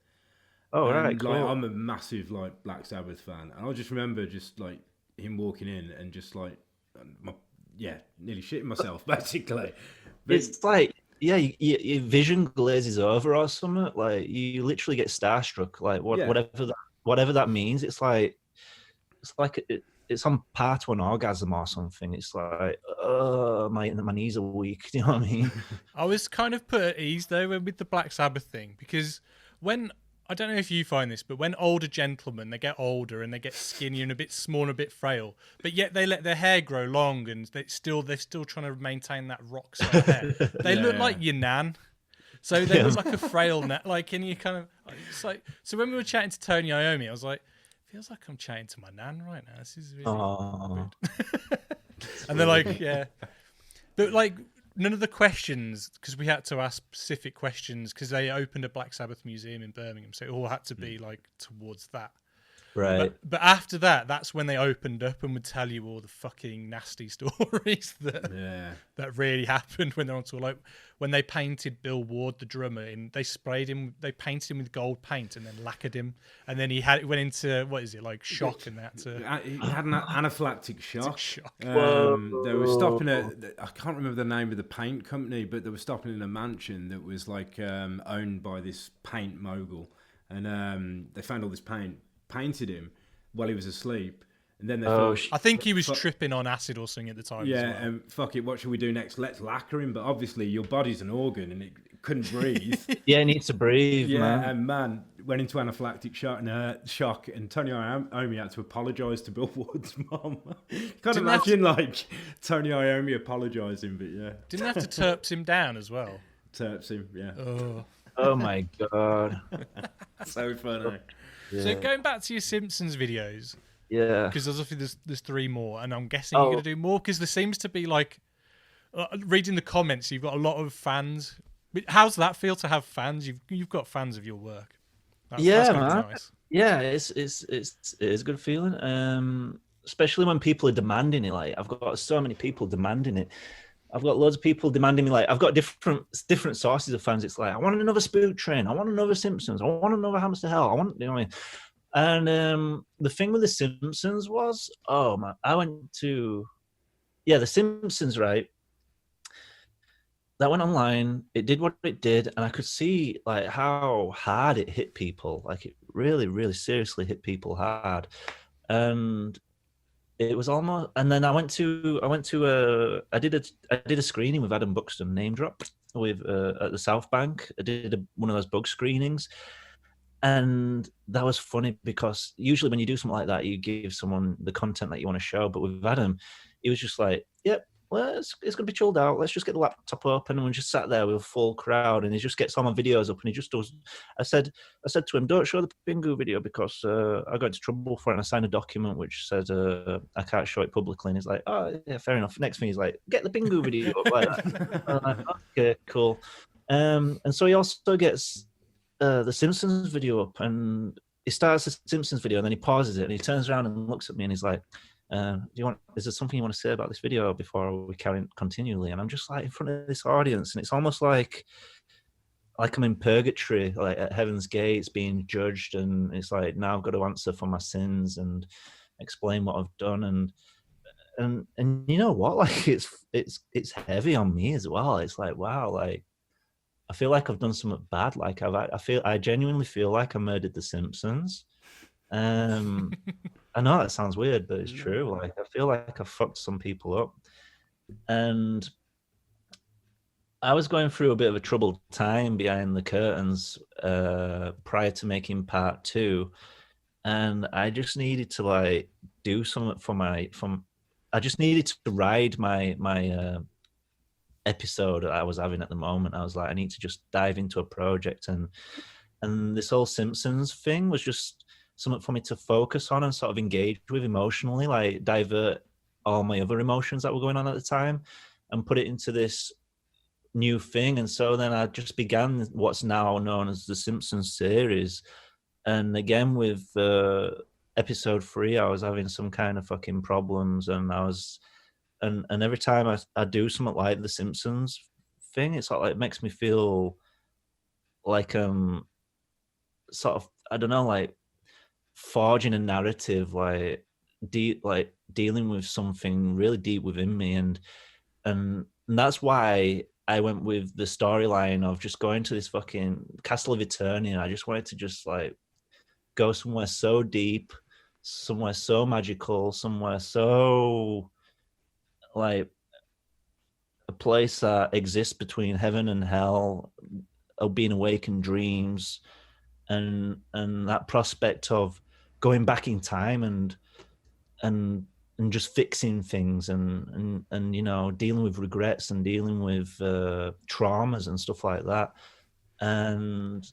Oh, and, right, cool. Like, I'm a massive like Black Sabbath fan, and I just remember just like him walking in and just like, nearly shitting myself basically. But it's like, yeah, your vision glazes over or something. Like you literally get starstruck. Like whatever that means. It's like it's on par to an orgasm or something. It's like, my knees are weak. Do you know what I mean? I was kind of put at ease though with the Black Sabbath thing, because when, I don't know if you find this, but when older gentlemen, they get older and they get skinny and a bit small and a bit frail, but yet they let their hair grow long and they're still trying to maintain that rock solid hair. They look like your nan. So they look like a frail nan. Like, and you kind of, it's like, so when we were chatting to Tony Iommi, I was like, feels like I'm chatting to my nan right now. This is really weird. And they're like, yeah. But like, none of the questions, because we had to ask specific questions because they opened a Black Sabbath museum in Birmingham, so it all had to be like towards that. Right. But after that, that's when they opened up and would tell you all the fucking nasty stories that really happened when they're on tour. Like when they painted Bill Ward, the drummer, they painted him with gold paint and then lacquered him, and then he went into shock, and that he had an anaphylactic shock. They Whoa. were stopping I can't remember the name of the paint company, but they were stopping in a mansion that was like owned by this paint mogul, and they found all this paint. Painted him while he was asleep, and then they thought, I think he was tripping on acid or something at the time. Yeah, as well. and fuck it, what should we do next? Let's lacquer him. But obviously, your body's an organ, and it couldn't breathe. Yeah, it needs to breathe. Yeah, and man went into anaphylactic shock, and Tony Iommi had to apologise to Bill Ward's mom. Can't imagine like Tony Iommi apologising, but yeah, didn't have to terps him down as well. Terps him, yeah. Oh my god, so funny. Yeah. So going back to your Simpsons videos, because there's 3 more, and I'm guessing you're going to do more because there seems to be like reading the comments, you've got a lot of fans. How's that feel to have fans? You've got fans of your work. That's man. Nice. Yeah, it is a good feeling, especially when people are demanding it. Like I've got so many people demanding it. I've got loads of people demanding me, like, I've got different sources of fans. It's like, I want another Spook Train. I want another Simpsons. I want another Hamster Hell. I want, you know what I mean? And the thing with the Simpsons was, oh man, I went to, the Simpsons, right? that went online. It did what it did, and I could see like how hard it hit people. Like it really, really seriously hit people hard, and it was almost. And then I did a screening with Adam Buxton, name drop, with at the South Bank. I did one of those bug screenings, and that was funny because usually when you do something like that, you give someone the content that you want to show. But with Adam, he was just like, "Yep, well, it's going to be chilled out. Let's just get the laptop open." And we just sat there with a full crowd, and he just gets all my videos up, and he just does. I said to him, "Don't show the Thingu video because I got into trouble for it, and I signed a document which said I can't show it publicly." And he's like, "Oh, yeah, fair enough." Next thing he's like, "Get the Thingu video up like that." I'm like, "Okay, cool." And so he also gets the Simpsons video up, and he starts the Simpsons video, and then he pauses it, and he turns around and looks at me, and he's like, is there something you want to say about this video before we carry on continually? And I'm just like in front of this audience, and it's almost like I'm in purgatory, like at heaven's gates being judged, and it's like now I've got to answer for my sins and explain what I've done, and you know what, like it's heavy on me as well. It's like, wow, like I feel like I've done something bad. Like I genuinely feel like I murdered the Simpsons. I know that sounds weird, but it's true. Like I feel like I fucked some people up, and I was going through a bit of a troubled time behind the curtains prior to making part 2, and I just needed to like do something for I just needed to ride my episode that I was having at the moment. I was like, I need to just dive into a project, and this whole Simpsons thing was just something for me to focus on and sort of engage with emotionally, like divert all my other emotions that were going on at the time and put it into this new thing. And so then I just began what's now known as the Simpsons series. And again, with episode 3, I was having some kind of fucking problems, and I was and every time I do something like the Simpsons thing, it's sort of like it makes me feel like sort of, I don't know, like forging a narrative, like dealing with something really deep within me, and that's why I went with the storyline of just going to this fucking Castle of Eternia. I just wanted to just like go somewhere so deep, somewhere so magical, somewhere so like a place that exists between heaven and hell, of being awake in dreams, and that prospect of going back in time and just fixing things and you know, dealing with regrets and dealing with traumas and stuff like that, and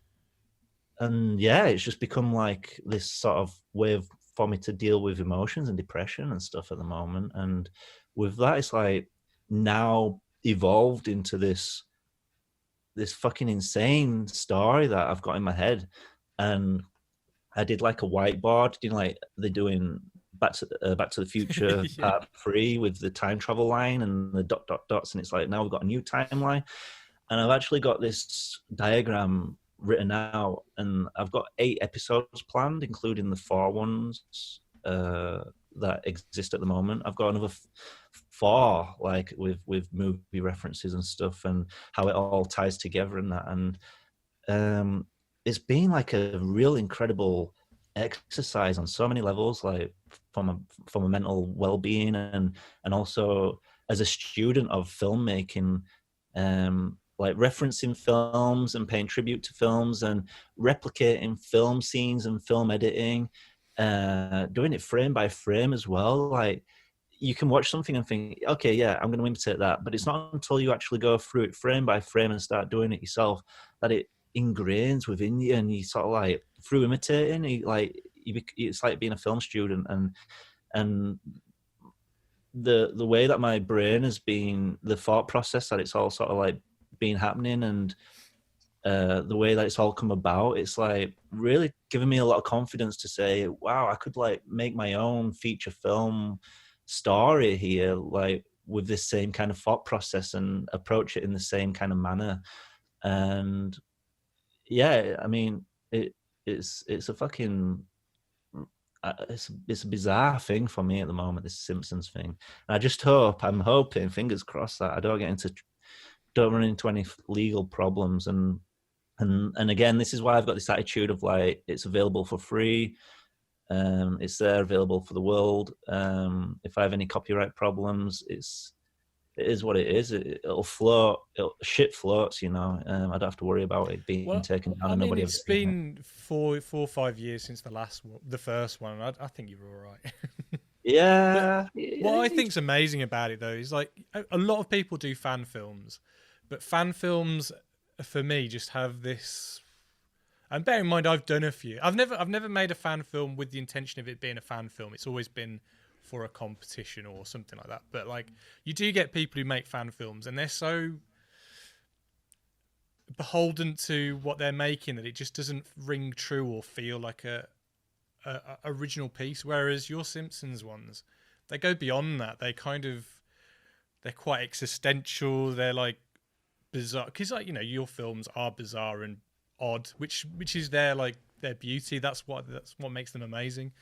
yeah, it's just become like this sort of way for me to deal with emotions and depression and stuff at the moment. And with that, it's like now evolved into this fucking insane story that I've got in my head. And I did like a whiteboard, you know, like they're doing Back to the Future Yeah. part 3 with the time travel line and the ... dots, and it's like now we've got a new timeline. And I've actually got this diagram written out, and I've got 8 episodes planned, including the 4 ones that exist at the moment. I've got another 4, like with movie references and stuff, and how it all ties together and that. And it's been like a real incredible exercise on so many levels, like from a mental well-being and also as a student of filmmaking, like referencing films and paying tribute to films and replicating film scenes and film editing, doing it frame by frame as well. Like you can watch something and think, okay, yeah, I'm going to imitate that, but it's not until you actually go through it frame by frame and start doing it yourself that it ingrains within you, and you sort of like through imitating, it's like being a film student, and the way that my brain has been, the thought process that it's all sort of like been happening, and the way that it's all come about, it's like really giving me a lot of confidence to say, wow, I could like make my own feature film story here, like with this same kind of thought process and approach it in the same kind of manner. And yeah, I mean, it's a fucking it's a bizarre thing for me at the moment, this Simpsons thing. And I'm hoping, fingers crossed, that I don't get into don't run into any legal problems. And again, this is why I've got this attitude of like, it's available for free. It's there, available for the world. If I have any copyright problems, it is what it is. It'll float. Shit floats, you know. I don't have to worry about it being taken down. I mean, nobody it's been 4 or 5 years since the first one. I think you're all right. Yeah. What I think's amazing about it though is like a lot of people do fan films, but fan films for me just have this. And bear in mind, I've done a few. I've never made a fan film with the intention of it being a fan film. It's always been for a competition or something like that. But like, you do get people who make fan films, and they're so beholden to what they're making that it just doesn't ring true or feel like a original piece. Whereas your Simpsons ones, they go beyond that. They're quite existential. They're like bizarre, because like, you know, your films are bizarre and odd, which is their beauty. That's what makes them amazing.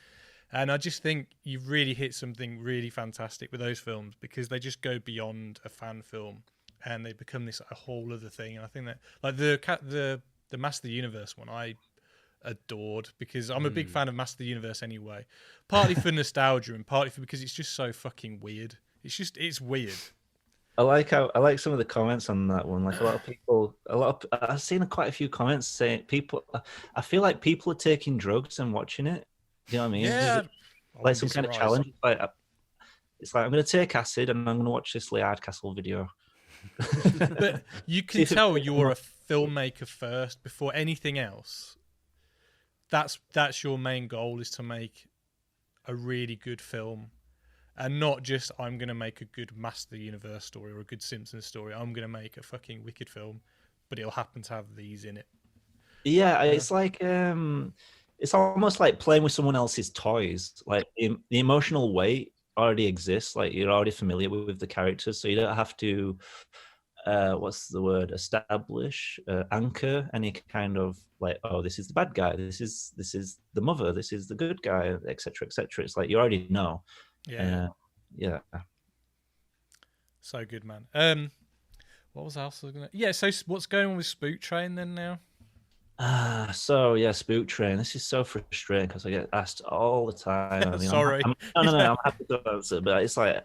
And I just think you've really hit something really fantastic with those films, because they just go beyond a fan film and they become this a whole other thing. And I think that like the Master of the Universe one, I adored, because I'm a big fan of Master of the Universe anyway. Partly for nostalgia and partly because it's just so fucking weird. It's weird. I like some of the comments on that one. Like I've seen quite a few comments saying I feel like people are taking drugs and watching it. Do you know what I mean? Yeah. Like some kind of challenge. It's like I'm going to take acid and I'm going to watch this Lee Hardcastle video. But you can tell you're a filmmaker first before anything else. That's your main goal, is to make a really good film. And not just, I'm going to make a good Master of the Universe story or a good Simpsons story. I'm going to make a fucking wicked film, but it'll happen to have these in it. Yeah, it's like, it's almost like playing with someone else's toys. Like the emotional weight already exists. Like you're already familiar with the characters, so you don't have to, what's the word? Establish, anchor any kind of like, oh, this is the bad guy. This is the mother. This is the good guy, etc., etc. It's like you already know. Yeah. Yeah. So good, man. What was else I was gonna? Yeah. So what's going on with Spook Train then now? So yeah, Spook Train. This is so frustrating because I get asked all the time. I mean, Sorry. No. I'm happy to answer, but it's like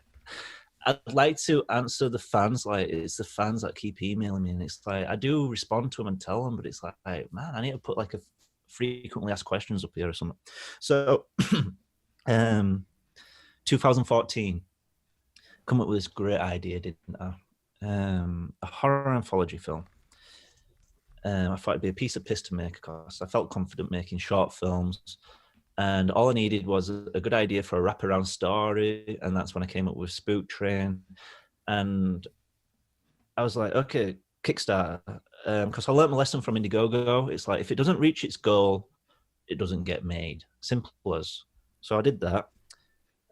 I'd like to answer the fans. Like it's the fans that keep emailing me, and it's like I do respond to them and tell them, but it's like, man, I need to put like a frequently asked questions up here or something. So, 2014, come up with this great idea, didn't I? A horror anthology film. I thought it'd be a piece of piss to make, because I felt confident making short films, and all I needed was a good idea for a wraparound story, and that's when I came up with Spook Train. And I was like, okay, Kickstarter, because I learned my lesson from Indiegogo. It's like, if it doesn't reach its goal, it doesn't get made. Simple as. So I did that.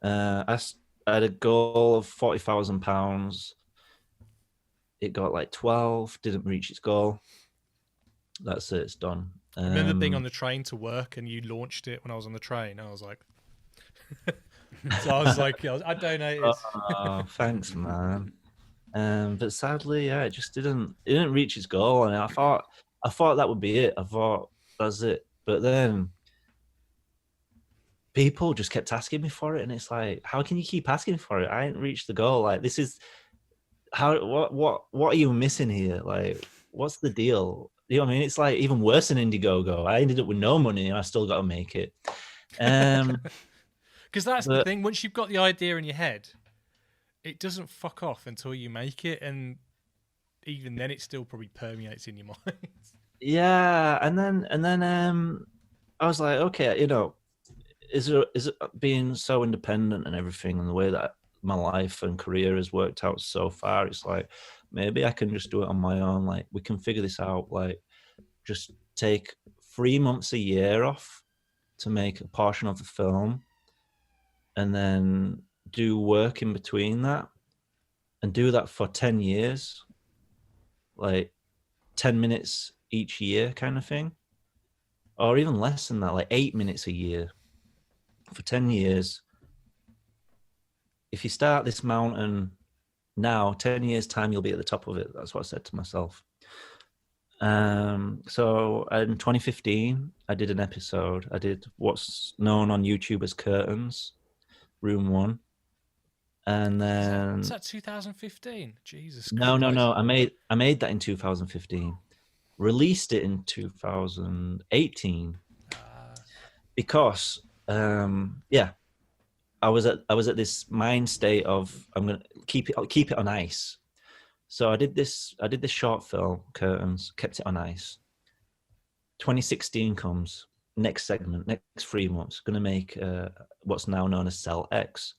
I had a goal of £40,000. It got like 12, didn't reach its goal. That's it, it's done. I remember being on the train to work and you launched it when I was on the train. I was like, so I was like, I donated. Oh, thanks, man. But sadly, yeah, it just didn't reach its goal. And I thought that would be it. I thought that's it. But then people just kept asking me for it, and it's like, how can you keep asking for it? I ain't reached the goal. Like, this is what are you missing here? Like, what's the deal? You know what I mean? It's like even worse than Indiegogo. I ended up with no money and I still got to make it. Because that's the thing. Once you've got the idea in your head, it doesn't fuck off until you make it, and even then, it still probably permeates in your mind. Yeah, and then I was like, okay, you know, is it being so independent and everything, and the way that my life and career has worked out so far, it's like, maybe I can just do it on my own. Like, we can figure this out. Like, just take 3 months a year off to make a portion of the film, and then do work in between that, and do that for 10 years, like 10 minutes each year kind of thing, or even less than that, like 8 minutes a year for 10 years. If you start this mountain now 10 years time you'll be at the top of it. That's what I said to myself. So in 2015 I did an episode. I did what's known on YouTube as Curtains, Room 1. And then is that 2015? Jesus Christ. No. I made that in 2015. Released it in 2018 because I was at this mind state of I'm gonna keep it on ice. So I did this short film, Curtains, kept it on ice. 2016 comes, next segment, next 3 months, gonna make what's now known as Cell X.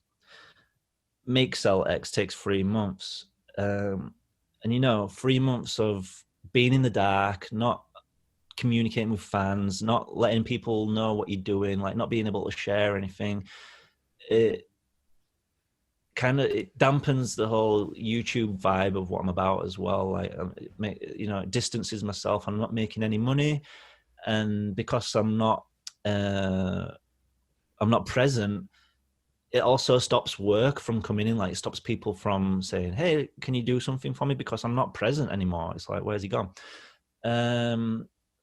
Make Cell X takes 3 months. And 3 months of being in the dark, not communicating with fans, not letting people know what you're doing, like not being able to share anything. It dampens the whole YouTube vibe of what I'm about as well. Like, it distances myself. I'm not making any money, and because I'm not present, it also stops work from coming in. Like, it stops people from saying, "Hey, can you do something for me?" Because I'm not present anymore. It's like, where's he gone?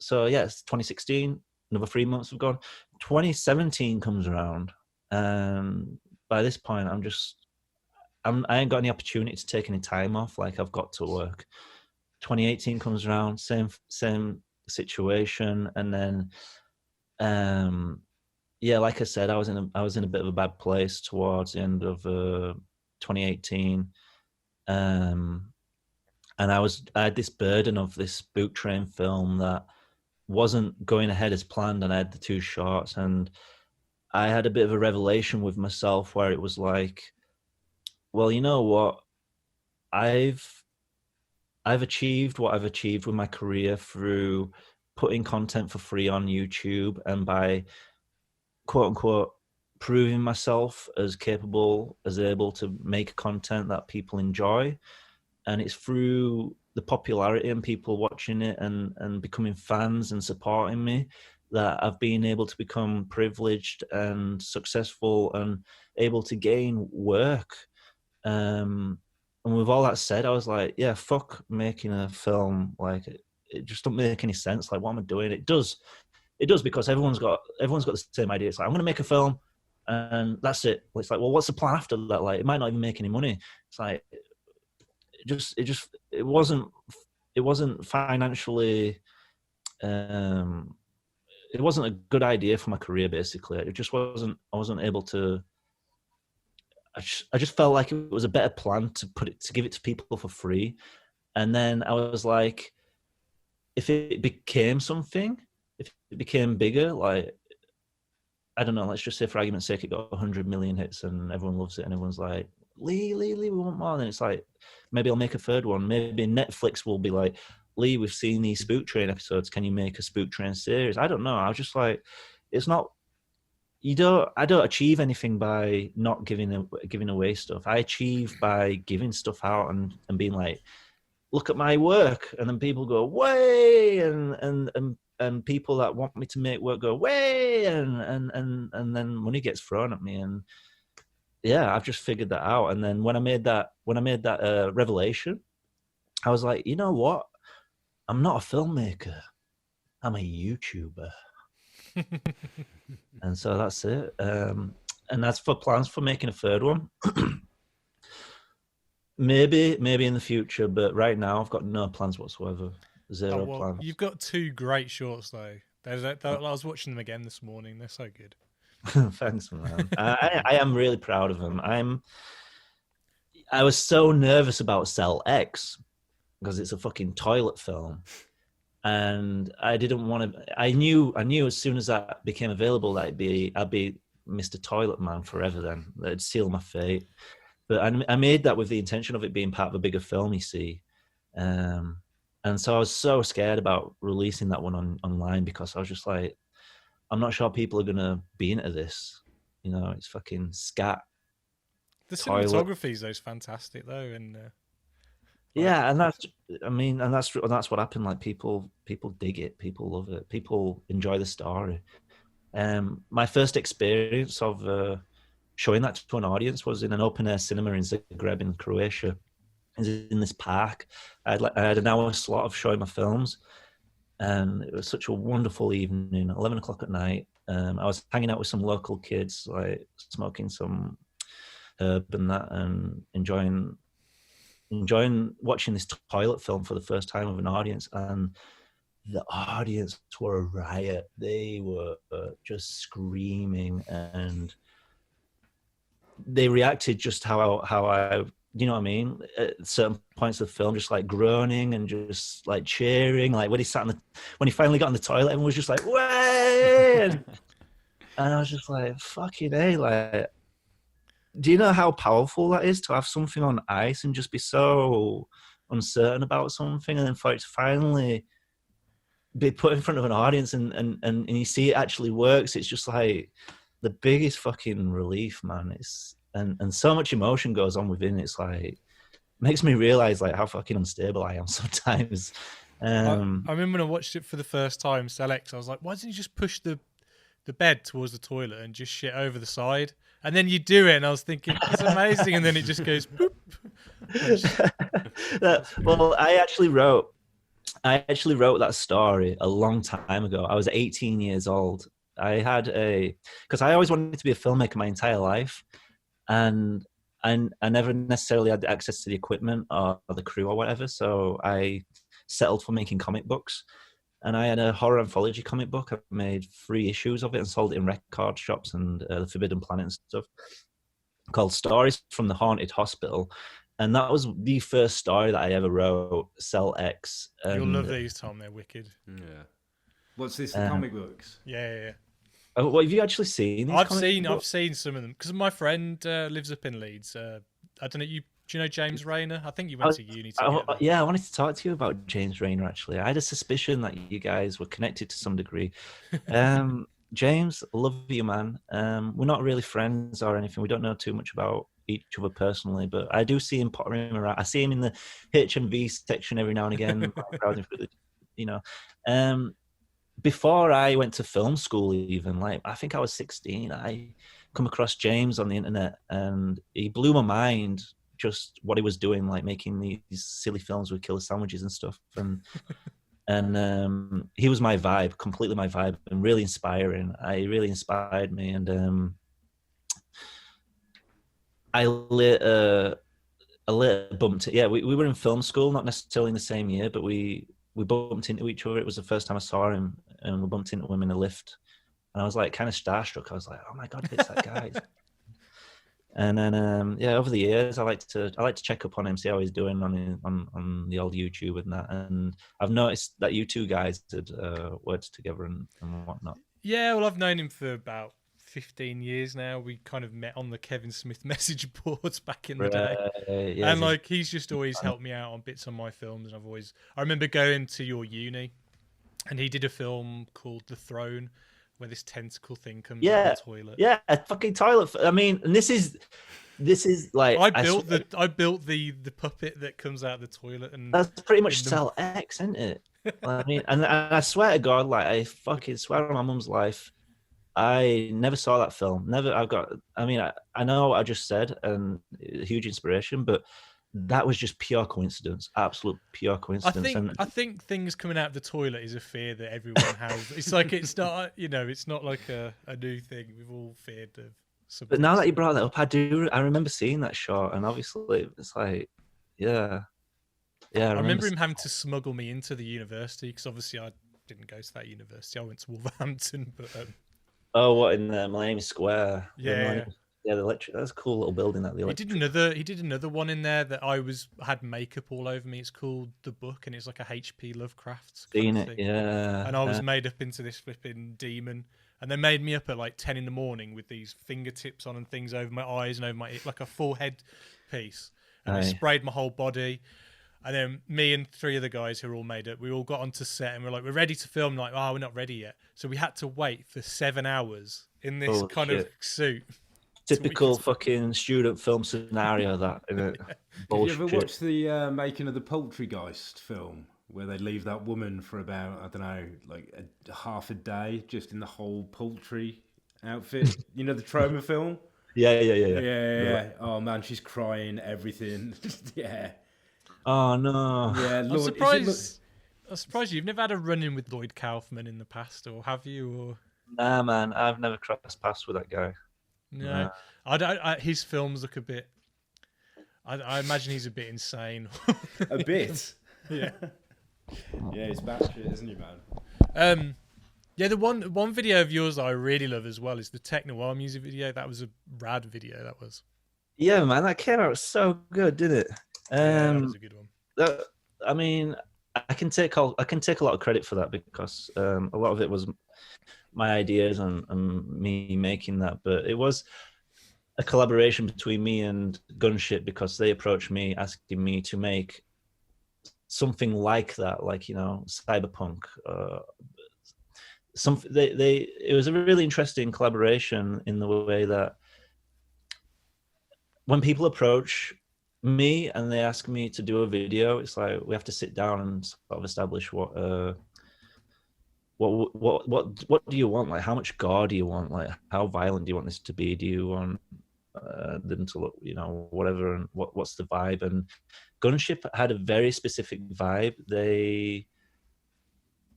So yeah, it's 2016. Another 3 months have gone. 2017 comes around, and by this point, I ain't got any opportunity to take any time off. Like, I've got to work. 2018 comes around, same situation, and then, like I said, I was in a bit of a bad place towards the end of 2018, and I had this burden of this Spook Train film that wasn't going ahead as planned, and I had the 2 shorts, and I had a bit of a revelation with myself where it was like, well, you know what? I've achieved what I've achieved with my career through putting content for free on YouTube, and by quote unquote proving myself as capable, as able to make content that people enjoy. And it's through the popularity and people watching it and becoming fans and supporting me that I've been able to become privileged and successful and able to gain work. And with all that said, I was like, yeah, fuck making a film. Like, it just don't make any sense. Like, what am I doing? It does because everyone's got the same idea. It's like, I'm going to make a film and that's it. It's like, well, what's the plan after that? Like, it might not even make any money. It's like, it wasn't financially, it wasn't a good idea for my career, basically. It just wasn't, I wasn't able to, I just felt like it was a better plan to give it to people for free. And then I was like, if it became something, if it became bigger, like, I don't know, let's just say for argument's sake, it got 100 million hits and everyone loves it and everyone's like, Lee, we want more. And then it's like, maybe I'll make a third one. Maybe Netflix will be like, Lee, we've seen these Spook Train episodes. Can you make a Spook Train series? I don't know. I was just like, it's not, I don't achieve anything by not giving away stuff. I achieve by giving stuff out and being like, look at my work. And then people go, way, and people that want me to make work go, way, and then money gets thrown at me. And yeah, I've just figured that out. And then when I made that revelation, I was like, you know what? I'm not a filmmaker. I'm a YouTuber. And so that's it. And that's for plans for making a third one. maybe in the future, but right now I've got no plans whatsoever. Zero plans. You've got 2 great shorts though. I was watching them again this morning. They're so good. Thanks, man. I am really proud of them. I was so nervous about Cell X because it's a fucking toilet film, and I didn't want to. I knew as soon as that became available that I'd be Mr. Toilet Man forever. Then that'd seal my fate. But I made that with the intention of it being part of a bigger film. You see, and so I was so scared about releasing that one online because I was just like, I'm not sure people are gonna be into this. You know, it's fucking scat. The cinematography is fantastic though, and yeah, and that's what happened. Like, people dig it, people love it, people enjoy the story. My first experience of showing that to an audience was in an open air cinema in Zagreb in Croatia. was in this park. I had an hour slot of showing my films, and it was such a wonderful evening. 11 o'clock at night. I was hanging out with some local kids, like smoking some herb and that, and enjoying watching this toilet film for the first time with an audience. And the audience were a riot. They were just screaming, and they reacted just how I, you know what I mean, at certain points of the film, just like groaning and just like cheering. Like when he finally got in the toilet, everyone was just like, way! And I was just like, fucking A, like, do you know how powerful that is to have something on ice and just be so uncertain about something, and then for it to finally be put in front of an audience and you see it actually works? It's just like the biggest fucking relief, man. It's and so much emotion goes on within it. It's like makes me realize like how fucking unstable I am sometimes. I remember when I watched it for the first time, Selex, I was like, why didn't you just push the bed towards the toilet and just shit over the side? And then you do it, and I was thinking, it's amazing, and then it just goes boop. Well, I actually wrote that story a long time ago. I was 18 years old. Because I always wanted to be a filmmaker my entire life, and I never necessarily had access to the equipment or the crew or whatever, so I settled for making comic books. And I had a horror anthology comic book. I made 3 issues of it and sold it in record shops and the Forbidden Planet and stuff, called Stories from the Haunted Hospital. And that was the first story that I ever wrote, Cell X. You'll love these, Tom. They're wicked. Yeah. What's this, the comic books? Yeah. What, have you actually seen these I've seen some of them, because my friend lives up in Leeds. I don't know, do you know James Rayner? I think you went to uni together. Yeah, I wanted to talk to you about James Rayner, actually. I had a suspicion that you guys were connected to some degree. James, love you, man. We're not really friends or anything. We don't know too much about each other personally, but I do see him pottering around. I see him in the HMV section every now and again, browsing through the, before I went to film school, even, like, I think I was 16, I come across James on the internet, and he blew my mind, just what he was doing, like making these silly films with killer sandwiches and stuff. And he was my vibe, completely my vibe, and really inspiring. He really inspired me. And I later bumped it. Yeah, we were in film school, not necessarily in the same year, but we bumped into each other. It was the first time I saw him, and we bumped into him in a lift. And I was like kind of starstruck. I was like, oh my God, it's that guy. And then over the years, I like to check up on him, see how he's doing on the old YouTube and that. And I've noticed that you two guys did words together and whatnot. Yeah, well, I've known him for about 15 years now. We kind of met on the Kevin Smith message boards back in the day. Yeah, and like he's just always helped me out on bits on my films. And I remember going to your uni, and he did a film called The Throne, where this tentacle thing comes out of the toilet. Yeah, a fucking toilet. I mean, and this is like I built the puppet that comes out of the toilet, and that's pretty much Cell X, isn't it? I mean, and I swear to God, like I fucking swear on my mum's life, I never saw that film. Never. I know what I just said, and a huge inspiration, but that was just pure coincidence, absolute pure coincidence. I think things coming out of the toilet is a fear that everyone has. It's like it's not like a new thing. We've all feared of something. But now that you brought that up, I remember seeing that shot, and obviously it's like, yeah. I remember him having to smuggle me into the university, because obviously I didn't go to that university. I went to Wolverhampton, but what, in the Millennium Square? Yeah, the lecture. That's a cool little building. He did another one in there that had makeup all over me. It's called The Book, and it's like a H.P. Lovecraft thing. Yeah. And I was made up into this flipping demon, and they made me up at like 10 in the morning with these fingertips on and things over my eyes and over my like a full head piece, and I sprayed my whole body. And then me and 3 other guys who were all made up, we all got onto set, and we're like, we're ready to film. Like, we're not ready yet. So we had to wait for 7 hours in this of suit. Typical fucking student film scenario, that, isn't it? Have you ever watched the making of the Poultrygeist film, where they leave that woman for about, I don't know, like half a day just in the whole poultry outfit? You know, the trauma film? Yeah. Oh man, she's crying, everything. Yeah. Oh no. Yeah, I'm Lord, surprised. I'm surprised you've never had a run-in with Lloyd Kaufman in the past, or have you? Or Nah, man, I've never crossed paths with that guy. no, Nah. I don't. His films look a bit. I imagine he's a bit insane. a bit. Yeah. Yeah, he's batshit, isn't he, man? Yeah, the one video of yours that I really love as well is the Tech Noir music video. That was a rad video. That was. Yeah, man, that came out so good, didn't it? Yeah, that was a good one. I mean, I can take a lot of credit for that because a lot of it was my ideas and me making that, but it was a collaboration between me and Gunship because they approached me asking me to make something like that, like, you know, cyberpunk. It was a really interesting collaboration in the way that when people approach me and they ask me to do a video, it's like we have to sit down and sort of establish what do you want? Like, how much gore do you want? Like, how violent do you want this to be? Do you want them to look, you know, whatever, and what's the vibe? And Gunship had a very specific vibe. They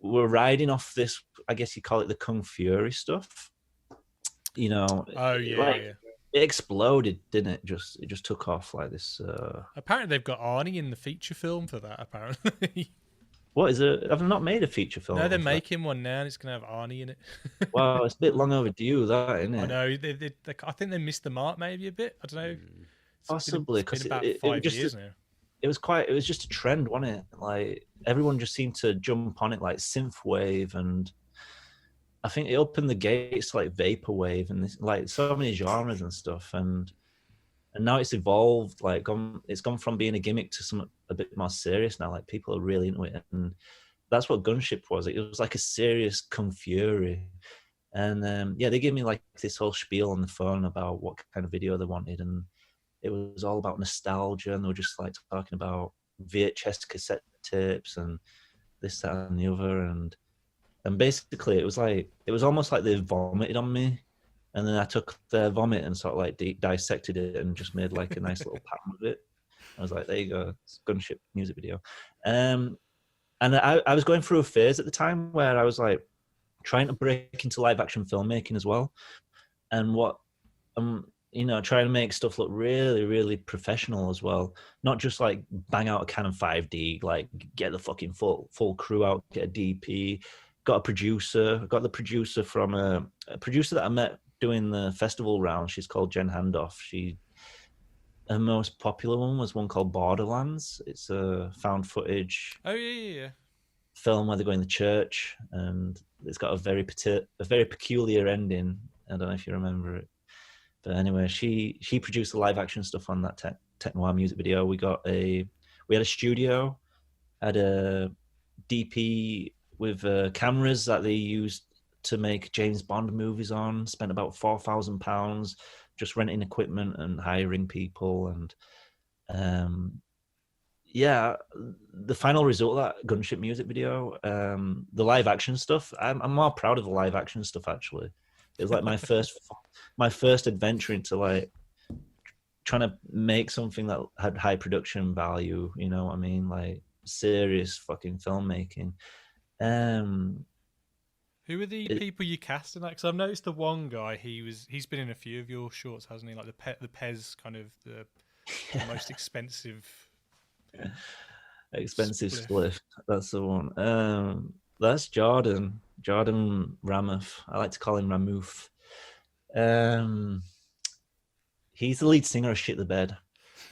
were riding off this, I guess you call it the Kung Fury stuff. You know, oh yeah, like, yeah. It exploded, didn't it? It just took off like this. Apparently, they've got Arnie in the feature film for that. Apparently. What is it? I've not made a feature film. No, they're making one now, and it's going to have Arnie in it. Wow, it's a bit long overdue, that, isn't it? I know. I think they missed the mark maybe a bit. I don't know. Possibly, because it's been about 5 years now. It was just a trend, wasn't it? Like, everyone just seemed to jump on it, like synthwave, and I think it opened the gates to like vaporwave and this, like, so many genres and stuff, and now it's evolved. Like, it's gone from being a gimmick to something a bit more serious now. Like, people are really into it, and that's what Gunship was. It was like a serious Kung Fury, and yeah, they gave me like this whole spiel on the phone about what kind of video they wanted, and it was all about nostalgia, and they were just like talking about VHS cassette tapes and this, that, and the other, and basically it was almost like they vomited on me, and then I took their vomit and sort of like dissected it and just made like a nice little pattern with it. I was like, there you go, it's Gunship music video. And I was going through a phase at the time where I was like trying to break into live action filmmaking as well, and you know, trying to make stuff look really, really professional as well. Not just like bang out a Canon 5D, like get the fucking full crew out, get a DP, got a producer. Got the producer from a producer that I met doing the festival round. She's called Jen Handoff. Her most popular one was one called Borderlands. It's a found footage. Oh yeah. Film where they go in the church, and it's got a very peculiar ending. I don't know if you remember it. But anyway, she produced the live action stuff on that Tech Noir music video. We had a studio, had a DP with cameras that they used to make James Bond movies on. Spent about £4,000 just renting equipment and hiring people, and yeah, the final result of that Gunship music video, the live action stuff. I'm more proud of the live action stuff actually. It was like my first adventure into like trying to make something that had high production value, you know what I mean? Like serious fucking filmmaking. Who are the people you cast in that? Because I've noticed the one guy, he's been in a few of your shorts, hasn't he? Like the Pez kind of the most expensive spliff. That's the one. That's Jordan Ramuth. I like to call him Ramuth. He's the lead singer of Shit the Bed.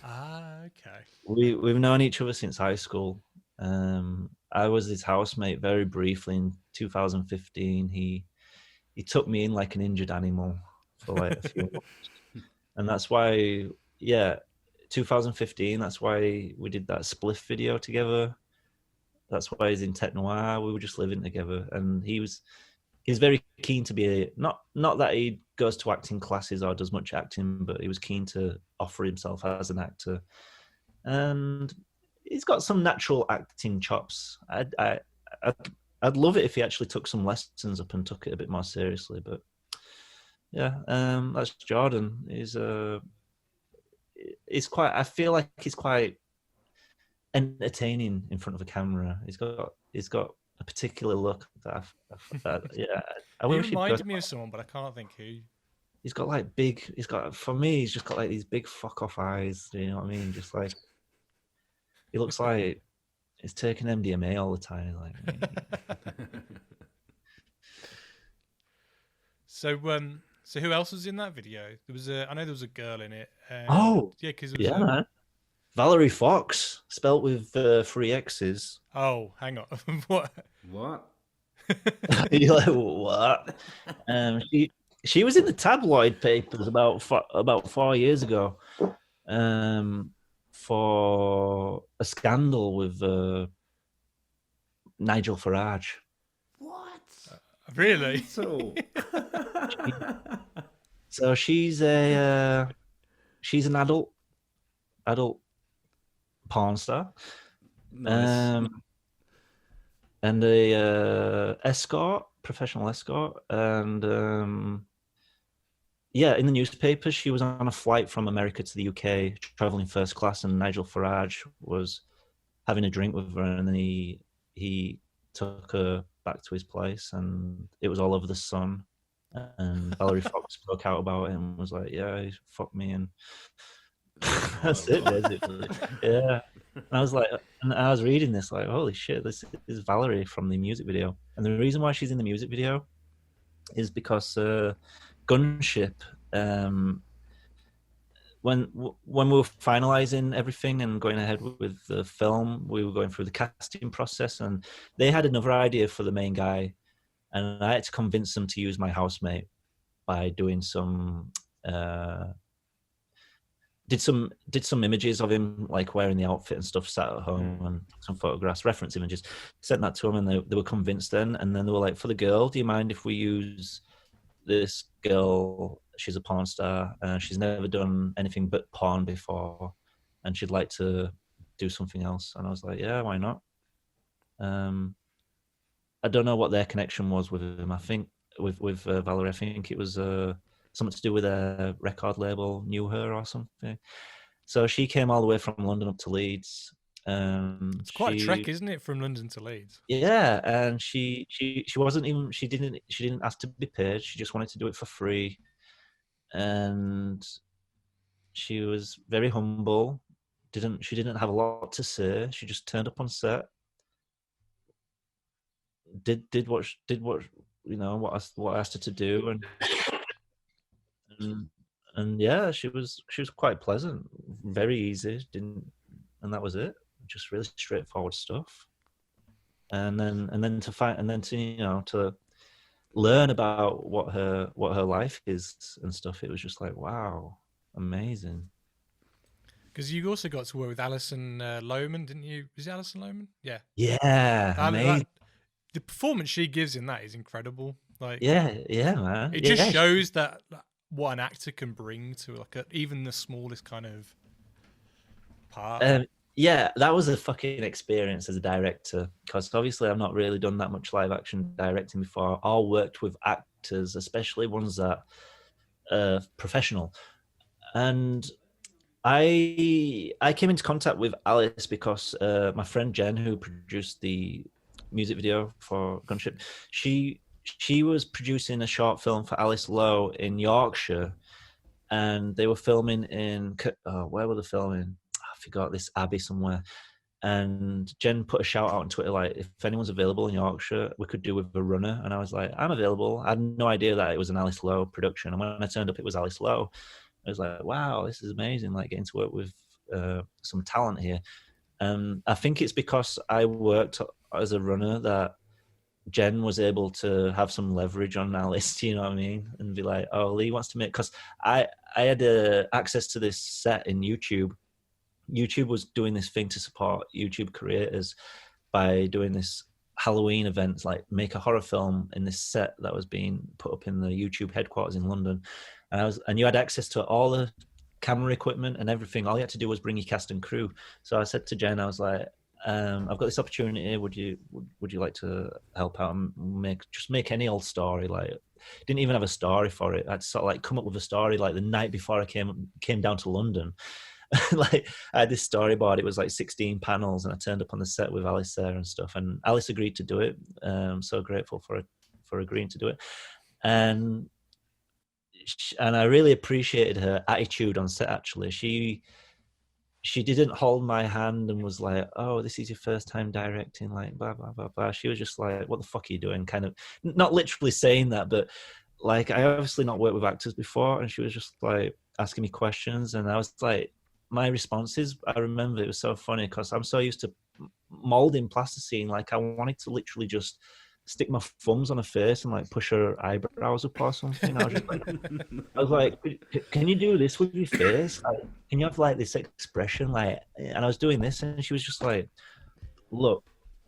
Ah, okay. We've known each other since high school. I was his housemate very briefly in 2015. He took me in like an injured animal for like a few months. And that's why, 2015, that's why we did that Spliff video together. That's why he's in Tech Noir. We were just living together, and he's very keen to be not that he goes to acting classes or does much acting, but he was keen to offer himself as an actor, and he's got some natural acting chops. I'd love it if he actually took some lessons up and took it a bit more seriously. But yeah, that's Jordan. He's quite. I feel like he's quite entertaining in front of a camera. He's got a particular look that I He wish he'd go. reminded me of someone, but I can't think who. He's got like big. For me, he's just got like these big fuck off eyes. You know what I mean? Just like he looks like he's taking MDMA all the time. Like. So who else was in that video? I know there was a girl in it. Yeah, because man. Valerie Fox, spelt with 3 X's. Oh, hang on, what? What? You're like, what? She was in the tabloid papers about 4 years ago, for a scandal with Nigel Farage. What? Really? So she's an adult porn star, Nice. and a professional escort, and in the newspapers she was on a flight from America to the UK, traveling first class, and Nigel Farage was having a drink with her, and then he took her back to his place, and it was all over the Sun, and Valerie Fox spoke out about it and was like, yeah, he fucked me, and that's it basically. Yeah. And I was like, and I was reading this like, holy shit, this is Valerie from the music video. And the reason why she's in the music video is because Gunship, when we were finalizing everything and going ahead with the film, we were going through the casting process, and they had another idea for the main guy, and I had to convince them to use my housemate by doing some did some images of him like wearing the outfit and stuff, sat at home, and some photographs, reference images, sent that to him, and they were convinced then. And then they were like, for the girl, do you mind if we use this girl? She's a porn star, she's never done anything but porn before, and she'd like to do something else. And I was like, yeah, why not? I don't know what their connection was with him. I think with Valerie, I think it was something to do with a record label knew her or something. So she came all the way from London up to Leeds. It's quite a trek, isn't it, from London to Leeds? Yeah, and she wasn't even she didn't ask to be paid. She just wanted to do it for free, and she was very humble. She didn't have a lot to say. She just turned up on set, did what you know what I asked her to do, and yeah, she was quite pleasant, very easy, and that was it. Just really straightforward stuff. And then to learn about what her life is and stuff, it was just like, wow, amazing. Because you also got to work with Alison Lohman, didn't you? Is it Alison Lohman? Yeah. Yeah, amazing. The performance she gives in that is incredible. Like, yeah, man. It just shows that what an actor can bring to like even the smallest kind of part. Yeah, that was a fucking experience as a director, because obviously I've not really done that much live action directing before, or worked with actors, especially ones that are professional. And I came into contact with Alice because my friend Jen, who produced the music video for Gunship, she was producing a short film for Alice Lowe in Yorkshire, and they were filming in where were they filming? I forgot, this abbey somewhere. And Jen put a shout out on Twitter like, if anyone's available in Yorkshire, we could do with a runner. And I was like, I'm available. I had no idea that it was an Alice Lowe production. And when I turned up, it was Alice Lowe. I was like, wow, this is amazing, like getting to work with some talent here. I think it's because I worked as a runner that Jen was able to have some leverage on Alice, you know what I mean? And be like, oh, Lee wants to make, because I had access to this set in YouTube. YouTube was doing this thing to support YouTube creators by doing this Halloween event, like make a horror film in this set that was being put up in the YouTube headquarters in London. And you had access to all the camera equipment and everything. All you had to do was bring your cast and crew. So I said to Jen, I was like, I've got this opportunity. Would you like to help out and make any old story? Like, didn't even have a story for it. I'd sort of like come up with a story like the night before I came down to London. like I had this storyboard. It was like 16 panels, and I turned up on the set with Alice there and stuff. And Alice agreed to do it. I'm so grateful for agreeing to do it. And I really appreciated her attitude on set. Actually, she didn't hold my hand and was like, "Oh, this is your first time directing," like blah blah blah blah. She was just like, "What the fuck are you doing?" Kind of, not literally saying that, but like, I obviously not worked with actors before, and she was just like asking me questions, and I was like, my responses, I remember it was so funny because I'm so used to molding plasticine. Like, I wanted to literally just stick my thumbs on her face and like push her eyebrows up or something. I was like, can you do this with your face? Like, can you have like this expression? Like, and I was doing this, and she was just like, look,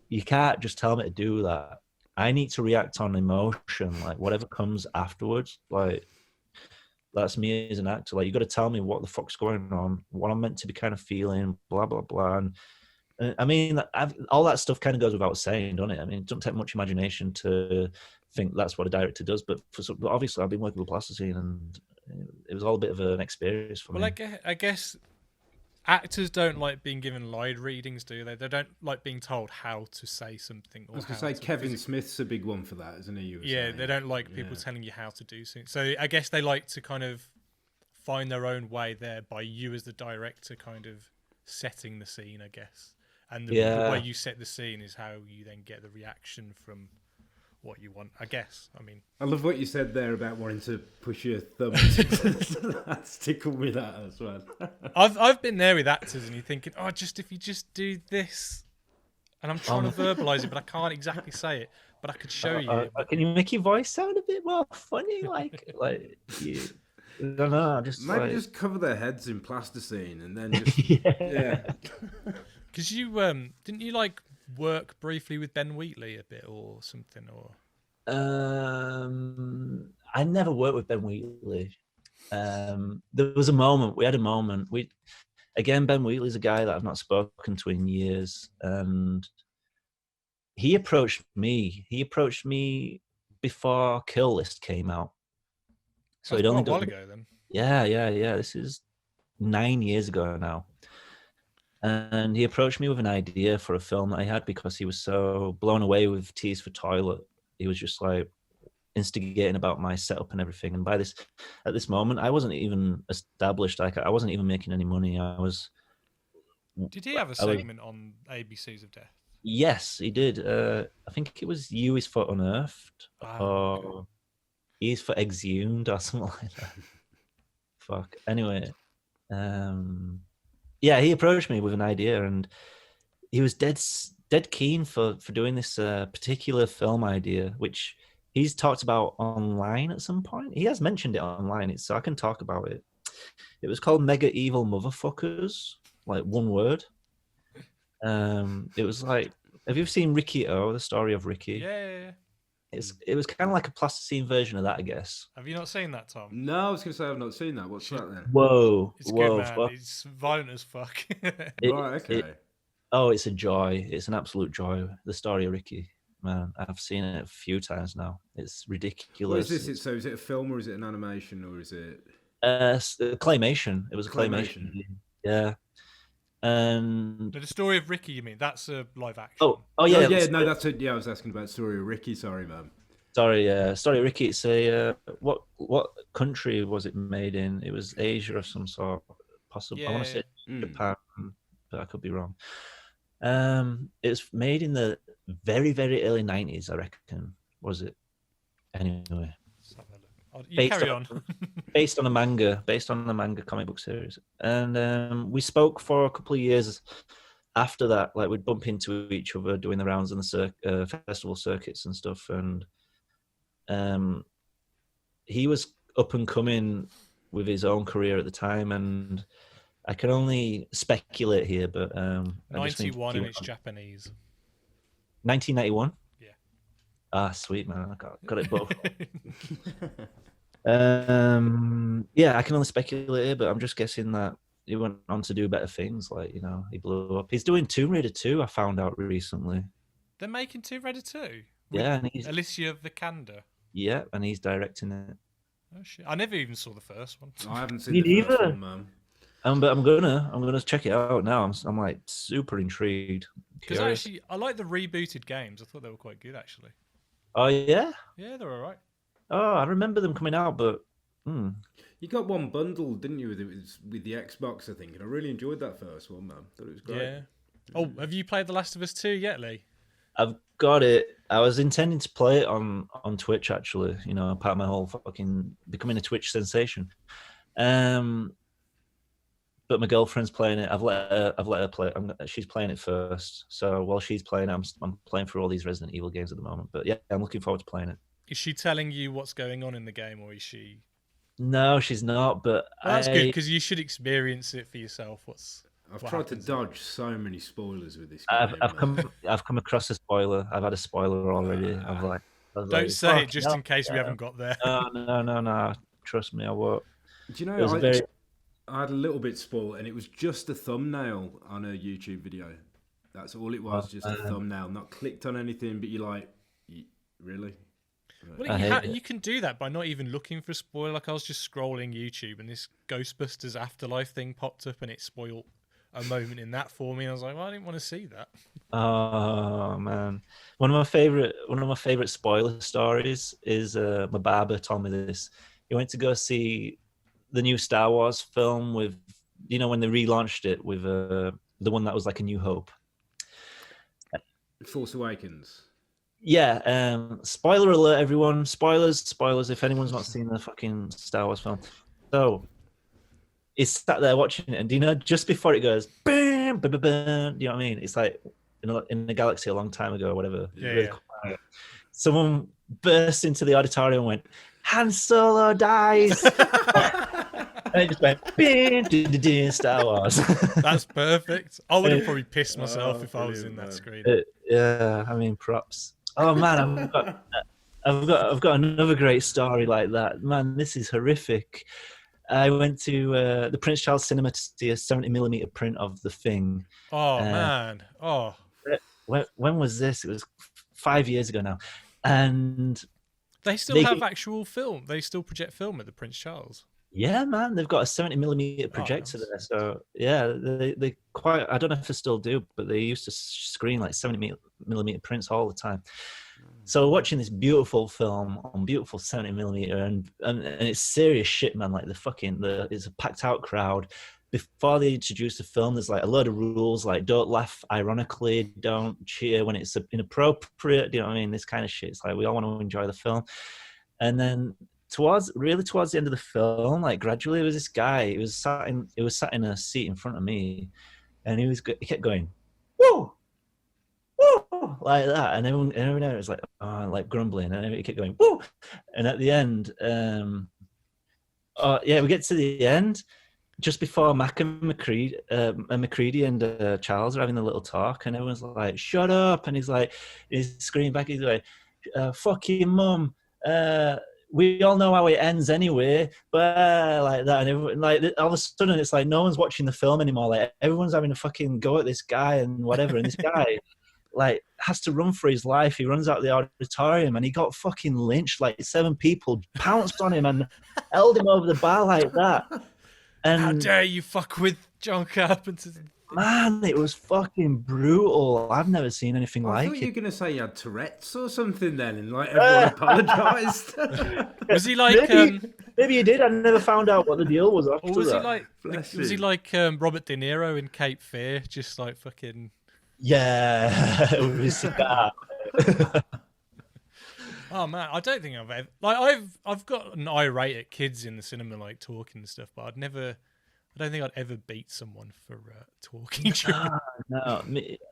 you can't just tell me to do that. I need to react on emotion, like whatever comes afterwards. Like, that's me as an actor. Like, you got to tell me what the fuck's going on, what I'm meant to be kind of feeling, blah blah blah. And I mean, all that stuff kind of goes without saying, doesn't it? I mean, it doesn't take much imagination to think that's what a director does. But obviously, I've been working with plasticine, and it was all a bit of an experience for me. Well, I guess actors don't like being given line readings, do they? They don't like being told how to say something. Or I was going to say, Kevin Smith's a big one for that, isn't he? They don't like people telling you how to do something. So I guess they like to kind of find their own way there by you as the director kind of setting the scene, I guess. And the way you set the scene is how you then get the reaction from what you want, I guess. I mean, I love what you said there about wanting to push your thumb. That's tickled me, that as well. I've been there with actors, and you're thinking, oh, if you just do this, and I'm trying to verbalise it, but I can't exactly say it, but I could show you. Can you make your voice sound a bit more funny, like you? I don't know. Just cover their heads in plasticine, and then just yeah. Because you didn't you like work briefly with Ben Wheatley a bit or something, or? I never worked with Ben Wheatley. There was a moment. We had a moment. Ben Wheatley's a guy that I've not spoken to in years, and he approached me. He approached me before Kill List came out. So it only a while ago then. Yeah. This is 9 years ago now. And he approached me with an idea for a film that I had because he was so blown away with Tears for Toilet. He was just like instigating about my setup and everything. And at this moment, I wasn't even established. Like, I wasn't even making any money. Did he have a segment on ABCs of Death? Yes, he did. I think it was U is for Unearthed, or E is for Exhumed, or something like that. Fuck. Anyway, he approached me with an idea, and he was dead keen for doing this particular film idea, which he's talked about online at some point. He has mentioned it online, so I can talk about it. It was called Mega Evil Motherfuckers, like one word. It was like, have you seen Ricky O, the story of Ricky? Yeah. It was kind of like a plasticine version of that, I guess. Have you not seen that, Tom? No, I was going to say I've not seen that. What's that then? Whoa. It's good, man. Fuck. It's violent as fuck. Right, okay. It's a joy. It's an absolute joy. The story of Ricky, man. I've seen it a few times now. It's ridiculous. What is this? So is it a film, or is it an animation, or is it... claymation. It was a claymation. Yeah. And the story of Ricky, you mean? That's a live action. Oh yeah. No, that's it. Yeah, I was asking about the story of Ricky. Sorry, man. Story of Ricky. It's a what country was it made in? It was Asia of some sort, possibly. I want to say Japan, but I could be wrong. It was made in the very, very early 90s, I reckon. Was it? Anyway. You carry on. based on a manga comic book series, and we spoke for a couple of years after that. Like, we'd bump into each other doing the rounds on the festival circuits and stuff, and he was up and coming with his own career at the time, and I can only speculate here, but 91 and it's Japanese. 1991. Yeah. Sweet, man. I got it both. I can only speculate here, but I'm just guessing that he went on to do better things. Like, he blew up. He's doing Tomb Raider 2, I found out recently. They're making Tomb Raider 2? Yeah. And Alicia Vikander. Yeah, and he's directing it. Oh, shit. I never even saw the first one. I haven't seen the first one, man. But I'm gonna check it out now. I'm like super intrigued. Because actually, I like the rebooted games. I thought they were quite good, actually. Oh yeah. Yeah, they're all right. Oh, I remember them coming out, but. You got one bundle, didn't you, with the Xbox, I think, and I really enjoyed that first one, man. Thought it was great. Yeah. Oh, have you played The Last of Us 2 yet, Lee? I've got it. I was intending to play it on Twitch, actually. You know, part of my whole fucking becoming a Twitch sensation. But my girlfriend's playing it. I've let her play it. She's playing it first. So while she's playing, I'm playing through all these Resident Evil games at the moment. But yeah, I'm looking forward to playing it. Is she telling you what's going on in the game, or is she? No, she's not. But that's good because you should experience it for yourself. I've tried to dodge so many spoilers with this game. I've come across a spoiler. I've had a spoiler already. Don't say it just in case we haven't got there. No. Trust me, I won't. Do you know? I had a little bit spoiled, and it was just a thumbnail on a YouTube video. That's all it was, just a thumbnail, not clicked on anything. But you're like, really? Well, you can do that by not even looking for a spoiler. Like I was just scrolling YouTube, and this Ghostbusters Afterlife thing popped up, and it spoiled a moment in that for me. And I was like, well, I didn't want to see that. Oh man, one of my favorite spoiler stories is my barber told me this. He went to go see the new Star Wars film with, you know, when they relaunched it with the one that was like A New Hope. Force Awakens. Yeah, spoiler alert, everyone. Spoilers, if anyone's not seen the fucking Star Wars film. So, he's sat there watching it, and do you know, just before it goes, bam, bam, bam, bam, do you know what I mean? It's like, in the galaxy a long time ago or whatever. Yeah. Someone burst into the auditorium and went, Han Solo dies! And it just went, Star Wars. That's perfect. I would have probably pissed myself if I was in that screen. Yeah, I mean, props. Oh man, I've got another great story like that. Man, this is horrific. I went to the Prince Charles Cinema to see a 70mm print of The Thing. Oh man, oh. When was this? It was 5 years ago now, and they still have actual film. They still project film at the Prince Charles. Yeah, man, they've got a 70mm projector there. So yeah, they quite. I don't know if they still do, but they used to screen like 70mm prints all the time. So watching this beautiful film on beautiful 70mm, and it's serious shit, man. Like it's a packed out crowd. Before they introduce the film, there's like a load of rules, like don't laugh ironically, don't cheer when it's inappropriate. Do you know what I mean? This kind of shit. It's like we all want to enjoy the film, and then towards the end of the film, like gradually, there was this guy. He was sat in a seat in front of me, and he kept going, whoa, whoa, like that, and every now it was like, like grumbling, and he kept going, whoa, and at the end, we get to the end. Just before Mac and McCready and Charles are having a little talk, and everyone's like, "Shut up!" And he's screaming back. He's like, "Fuck your mum." We all know how it ends anyway, but like that, and everyone, like all of a sudden, it's like no one's watching the film anymore. Like everyone's having a fucking go at this guy and whatever, and this guy like has to run for his life. He runs out of the auditorium, and he got fucking lynched. Like 7 people pounced on him and held him over the bar like that. And how dare you fuck with John Carpenter? Man, it was fucking brutal. I've never seen anything like it. I thought you were going to say you had Tourette's or something then, and like everyone apologised. Was he like... Maybe he did. I never found out what the deal was after or was that. Was he like Robert De Niro in Cape Fear? Just like fucking... Yeah, it was that. Oh man, I don't think I've ever I've gotten irate at kids in the cinema like talking and stuff, but I don't think I'd ever beat someone for talking. No.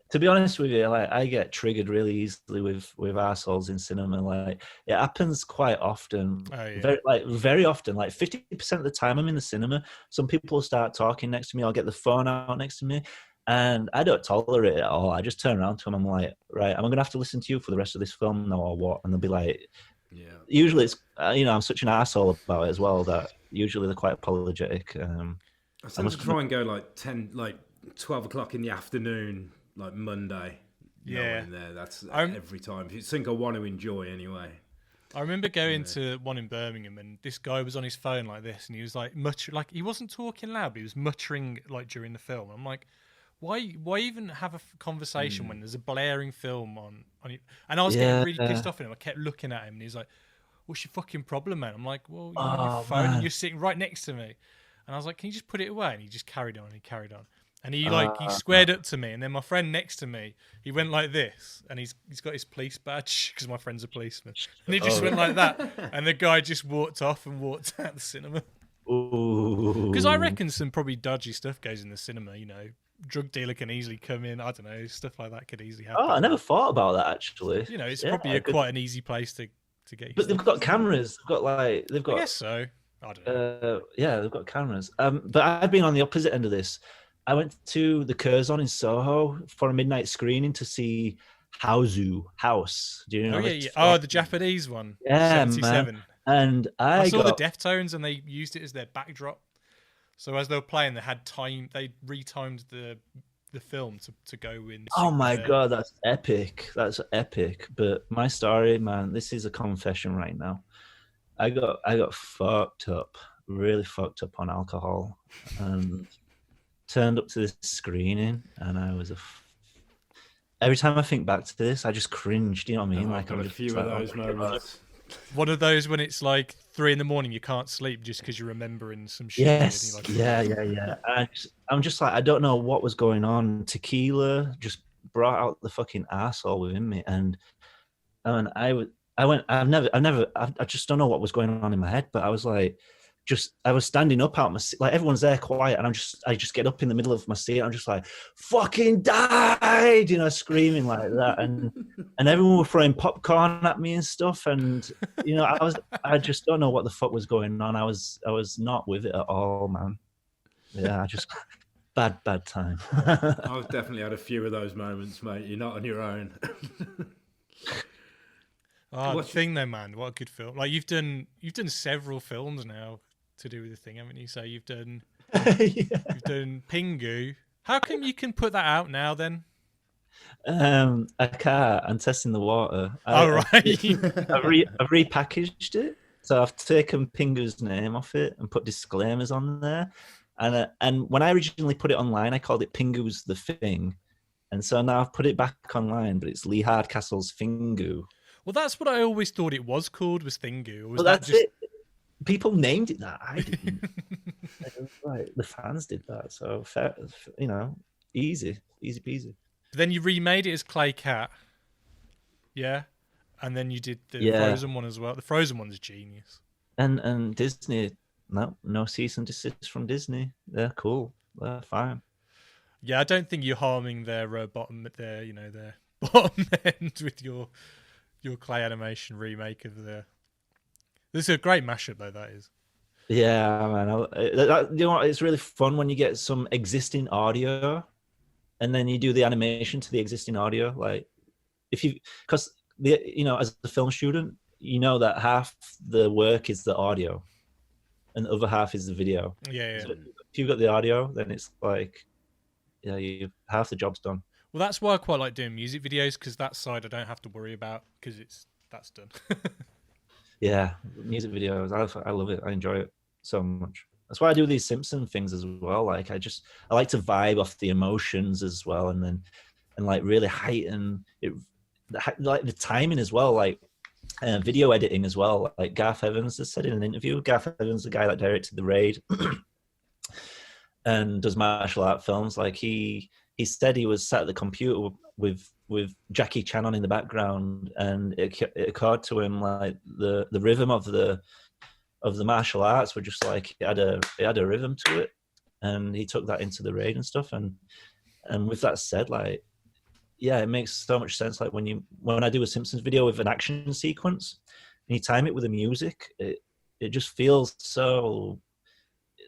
To be honest with you, like I get triggered really easily with arseholes in cinema. Like it happens quite often. Oh, yeah. Very often. Like 50% of the time I'm in the cinema, some people start talking next to me. I'll get the phone out next to me. And I don't tolerate it at all. I just turn around to them. I'm like, right, am I going to have to listen to you for the rest of this film now or what? And they'll be like, yeah. Usually it's, I'm such an asshole about it as well that usually they're quite apologetic. I tend to try and go like 12 o'clock in the afternoon, like Monday. Yeah. In there. That's every time. If it's something I want to enjoy anyway. I remember going to one in Birmingham, and this guy was on his phone like this, and he was like he wasn't talking loud, but he was muttering like during the film. I'm like, why even have a conversation when there's a blaring film on it? And I was getting really pissed off at him. I kept looking at him, and he's like, "What's your fucking problem, man?" I'm like, "Well, you're on your phone, and you're sitting right next to me." And I was like, "Can you just put it away?" And he just carried on. And he squared up to me, and then my friend next to me, he went like this, and he's got his police badge because my friend's a policeman, and he just went like that, and the guy just walked off and walked out the cinema. Because I reckon some probably dodgy stuff goes in the cinema. You know, drug dealer can easily come in. I don't know, stuff like that could easily happen. Oh, I never thought about that actually. You know, it's probably quite an easy place to get. But they've got cameras. I guess so. I don't know. Yeah, they've got cameras. But I've been on the opposite end of this. I went to the Curzon in Soho for a midnight screening to see House. Do you know? Oh, the Japanese one. Yeah, 77. Man. And I saw the Deftones, and they used it as their backdrop. So as they were playing, they retimed the film to go in. Oh my god, that's epic! That's epic. But my story, man, this is a confession right now. I got fucked up, really fucked up on alcohol, and turned up to this screening, and I was every time I think back to this, I just cringe. Do you know what I mean? I've got a few of those moments. One of those when it's like 3 a.m, you can't sleep just because you're remembering some shit. Yes, yeah. I'm just like, I don't know what was going on. Tequila just brought out the fucking asshole within me, and I just don't know what was going on in my head, but I was like, I was standing up out my seat, like everyone's there quiet, and I just get up in the middle of my seat. I'm just like, fucking died, you know, screaming like that, and everyone were throwing popcorn at me and stuff, and you know, I just don't know what the fuck was going on. I was not with it at all, man. Yeah, I just bad time. I've definitely had a few of those moments, mate. You're not on your own. The Thing though, man, what a good film! Like you've done several films now to do with The Thing, haven't you? So you've done you've done Thingu. How come you can put that out now then? I can't. I'm testing the water. Right. I've repackaged it, so I've taken Thingu's name off it and put disclaimers on there. And when I originally put it online, I called it Thingu's The Thing, and so now I've put it back online, but it's Lee Hardcastle's Thingu. Well, that's what I always thought it was called, was Thingu. Well, that's it. People named it that. I didn't. Right, the fans did that. So, fair, you know, easy peasy. But then you remade it as Clay Cat. Yeah. And then you did the Frozen one as well. The Frozen one's genius. And Disney, no cease and desist from Disney. They're cool. They're fine. Yeah, I don't think you're harming their bottom end with your clay animation remake of the. This is a great mashup, though. That is. Yeah, man. You know what? It's really fun when you get some existing audio, and then you do the animation to the existing audio. Like, because as a film student, you know that half the work is the audio, and the other half is the video. Yeah. So if you've got the audio, then it's like, half the job's done. Well, that's why I quite like doing music videos, because that side I don't have to worry about, because that's done. Yeah, music videos. I love it. I enjoy it so much. That's why I do these Simpsons things as well. Like I like to vibe off the emotions as well, and like really heighten it, like the timing as well, like video editing as well. Like Garth Evans has said in an interview. Garth Evans, the guy that directed The Raid and does martial art films. Like he said he was sat at the computer with Jackie Chan on in the background, and it occurred to him like the rhythm of the martial arts were just like it had a rhythm to it, and he took that into The Raid and stuff. And with that said, like, yeah, it makes so much sense. Like when I do a Simpsons video with an action sequence and you time it with the music, it just feels so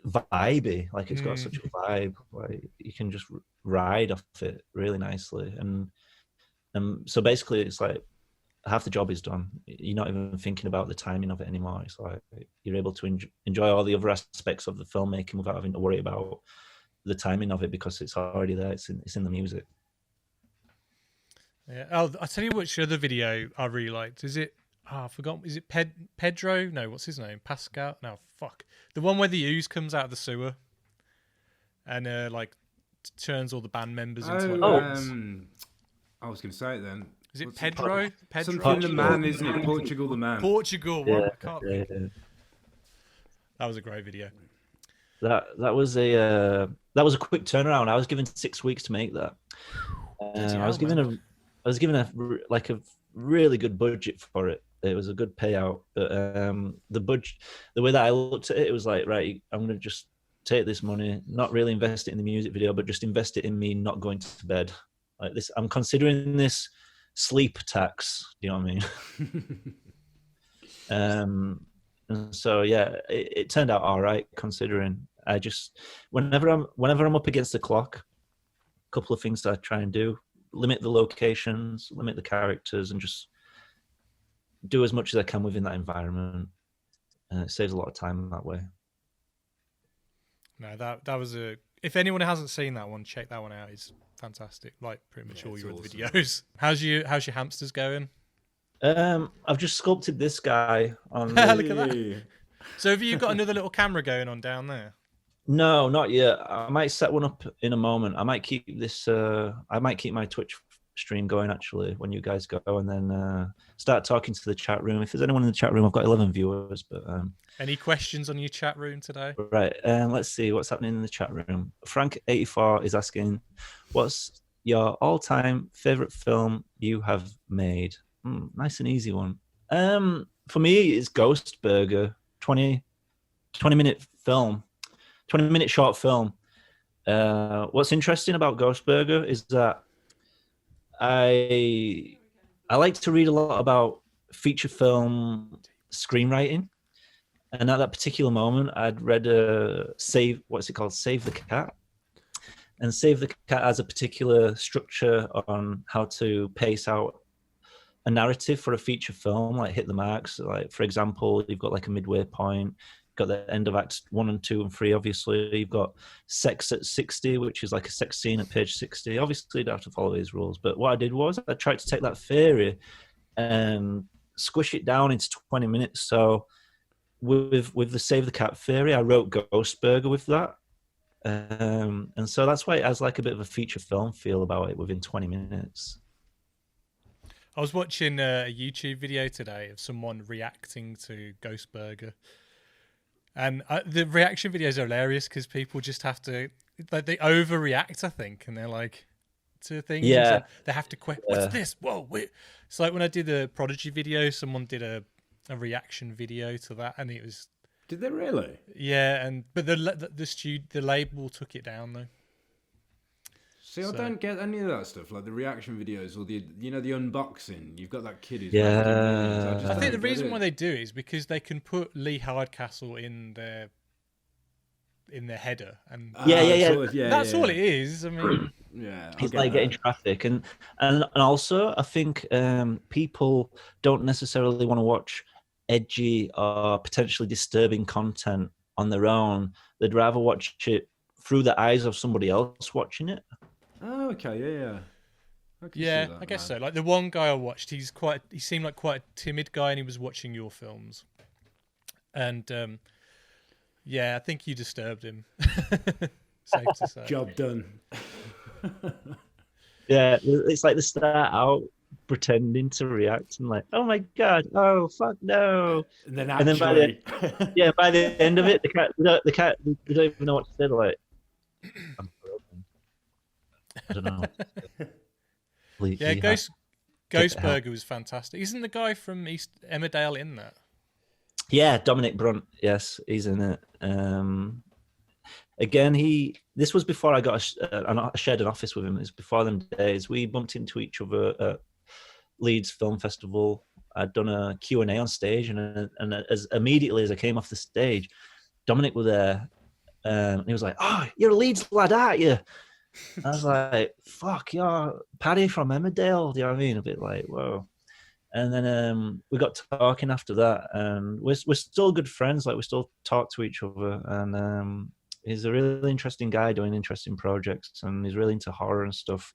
vibey. Like it's got such a vibe. Like you can just ride off it really nicely. And so basically it's like half the job is done. You're not even thinking about the timing of it anymore. It's like you're able to enjoy all the other aspects of the filmmaking without having to worry about the timing of it, because it's already there. It's in the music. Yeah. I'll tell you which other video I really liked. Is it I forgot. Is it Pedro? No, what's his name? Pascal? No, fuck. The one where the ooze comes out of the sewer and like turns all the band members into I was going to say it then. Is it Pedro? Pedro? Something the man, isn't it? Portugal the man. Portugal. Yeah, What? I can't think. That was a great video. That was a quick turnaround. I was given 6 weeks to make that. I was given a really good budget for it. It was a good payout, but the way that I looked at it, it was like, right, I'm gonna just take this money, not really invest it in the music video, but just invest it in me not going to bed. Like this, I'm considering this sleep tax. Do you know what I mean? And so yeah, it turned out all right considering. I just whenever I'm up against the clock, a couple of things that I try and do: limit the locations, limit the characters, and just do as much as I can within that environment. It saves a lot of time that way. No, that was a. If anyone hasn't seen that one, check that one out. It's fantastic. Like pretty much all your other videos. How's your hamsters going? I've just sculpted this guy on. Look at that. So have you got another little camera going on down there? No, not yet. I might set one up in a moment. I might keep this. I might keep my Twitch stream going actually when you guys go, and then start talking to the chat room. If there's anyone in the chat room, I've got 11 viewers. But any questions on your chat room today? Right. Let's see what's happening in the chat room. Frank84 is asking, "What's your all-time favorite film you have made?" Nice and easy one. For me, it's Ghost Burger. 20-minute film. 20-minute short film. What's interesting about Ghost Burger is that I like to read a lot about feature film screenwriting, and at that particular moment, I'd read Save the Cat, and Save the Cat has a particular structure on how to pace out a narrative for a feature film, like hit the marks. Like for example, you've got like a midway point. Got the end of acts 1 and 2 and 3, obviously. You've got sex at 60, which is like a sex scene at page 60. Obviously, you don't have to follow these rules. But what I did was I tried to take that theory and squish it down into 20 minutes. So with the Save the Cat theory, I wrote Ghost Burger with that. And so that's why it has like a bit of a feature film feel about it within 20 minutes. I was watching a YouTube video today of someone reacting to Ghost Burger. And the reaction videos are hilarious because people just have to, like, they overreact, I think, and they're like, to things. Yeah. They have to question, what's this? Whoa, wait. It's like when I did the Prodigy video, someone did a reaction video to that, and it was. Did they really? Yeah, but the label took it down though. See, I don't get any of that stuff, like the reaction videos or the unboxing. You've got that kid who's I think the reason why they do it is because they can put Lee Hardcastle in their header, and that's all it is. I mean, it's like getting traffic, and also I think people don't necessarily want to watch edgy or potentially disturbing content on their own. They'd rather watch it through the eyes of somebody else watching it. Oh, okay, yeah. I guess so. Like the one guy I watched, he seemed like quite a timid guy, and he was watching your films. And I think you disturbed him. Safe to say. Job done. Yeah, it's like they start out pretending to react and like, oh my god, oh fuck no, and then by the end of it, the cat they don't even know what to say. They're like, I'm broken. I don't know. Ghost Burger was fantastic. Isn't the guy from East Emmerdale in that? Yeah, Dominic Brunt. Yes, he's in it. Again, this was before I I shared an office with him. It was before them days. We bumped into each other at Leeds Film Festival. I'd done a Q&A on stage, and as immediately as I came off the stage, Dominic was there. And he was like, "Oh, you're a Leeds lad, aren't you?" I was like, "Fuck, you're Paddy from Emmerdale." Do you know what I mean? A bit like, whoa. And then we got talking after that, and we're still good friends. Like we still talk to each other, and He's a really interesting guy doing interesting projects, and he's really into horror and stuff.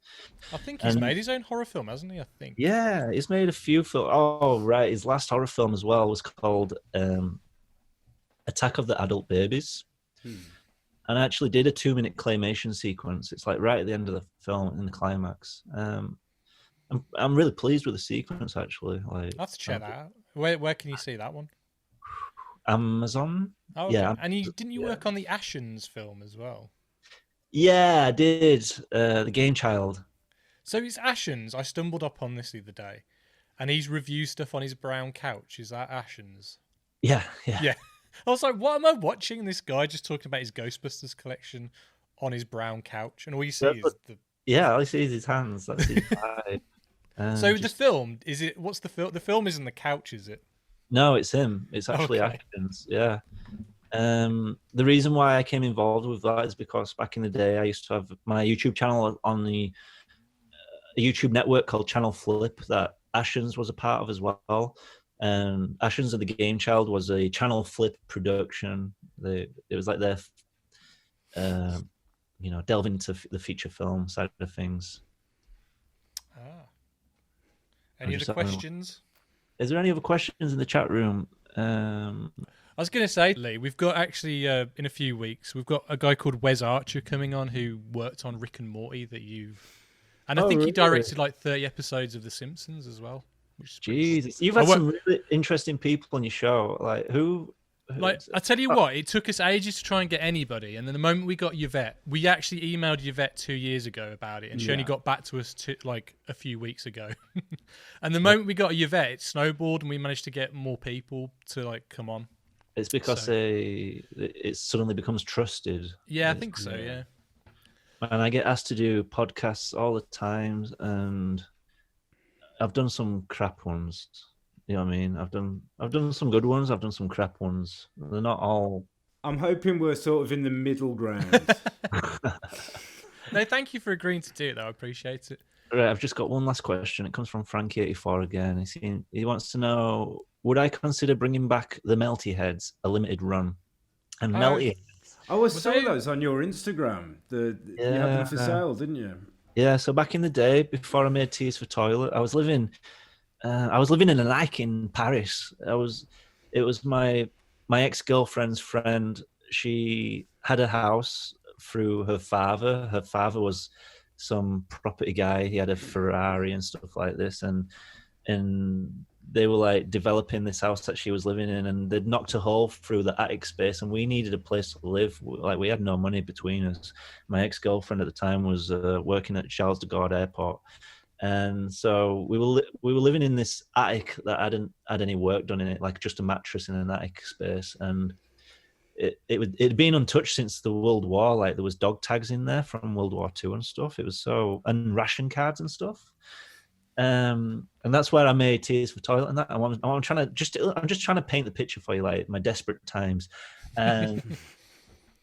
I think he's made his own horror film, hasn't he? I think. Yeah, he's made a few films. Oh, right. His last horror film as well was called Attack of the Adult Babies. And I actually did a 2-minute claymation sequence. It's like right at the end of the film in the climax. I'm really pleased with the sequence, actually. Like, I have to check that out. Where can you see that one? Amazon. Oh, okay. Yeah. And didn't you work on the Ashens film as well? Yeah, I did. The Game Child. So it's Ashens. I stumbled upon this the other day, and he's reviewed stuff on his brown couch. Is that Ashens? Yeah. Yeah. I was like, what am I watching? This guy just talking about his Ghostbusters collection on his brown couch, and all you see is the... Yeah, all you see is his hands. That's his vibe. So the film, is it... What's the film? The film isn't the couch, is it? No, it's him. It's actually Ashens. Yeah. The reason why I came involved with that is because back in the day, I used to have my YouTube channel on the YouTube network called Channel Flip that Ashens was a part of as well. And Ashens of the Game Child was a Channel Flip production. It was like their, delving into the feature film side of things. Any other questions? Is there any other questions in the chat room? I was going to say, Lee, we've got actually, in a few weeks, we've got a guy called Wes Archer coming on who worked on Rick and Morty that you've... And I think he directed like 30 episodes of The Simpsons as well. Jesus, you've had some really interesting people on your show. Like who? Like I tell you what, it took us ages to try and get anybody, and then the moment we got Yvette, we actually emailed Yvette 2 years ago about it, and she only got back to us like a few weeks ago. And the moment we got Yvette, it snowballed, and we managed to get more people to like come on. It's because it suddenly becomes trusted. Yeah, I think so. Yeah. And I get asked to do podcasts all the time, and I've done some crap ones. You know what I mean? I've done some good ones. I've done some crap ones. They're not all. I'm hoping we're sort of in the middle ground. No, thank you for agreeing to do it, though. I appreciate it. Right, I've just got one last question. It comes from Frankie84 again. He wants to know: would I consider bringing back the Melty Heads, a limited run? And Melty. I saw those on your Instagram. You had them for sale, didn't you? Yeah. So back in the day, before I made Tears for Toilet, I was living in an attic in Paris. It was my ex-girlfriend's friend. She had a house through her father. Her father was some property guy. He had a Ferrari and stuff like this, and they were like developing this house that she was living in, and they'd knocked a hole through the attic space, and we needed a place to live. Like, we had no money between us. My ex-girlfriend at the time was working at Charles de Gaulle Airport, and so we were living in this attic that hadn't had any work done in it, like just a mattress in an attic space, and it'd been untouched since the World War. Like, there was dog tags in there from World War II and stuff. It was and ration cards and stuff. And that's where I made Tears for Toilet, and that I'm just trying to paint the picture for you, like my desperate times, and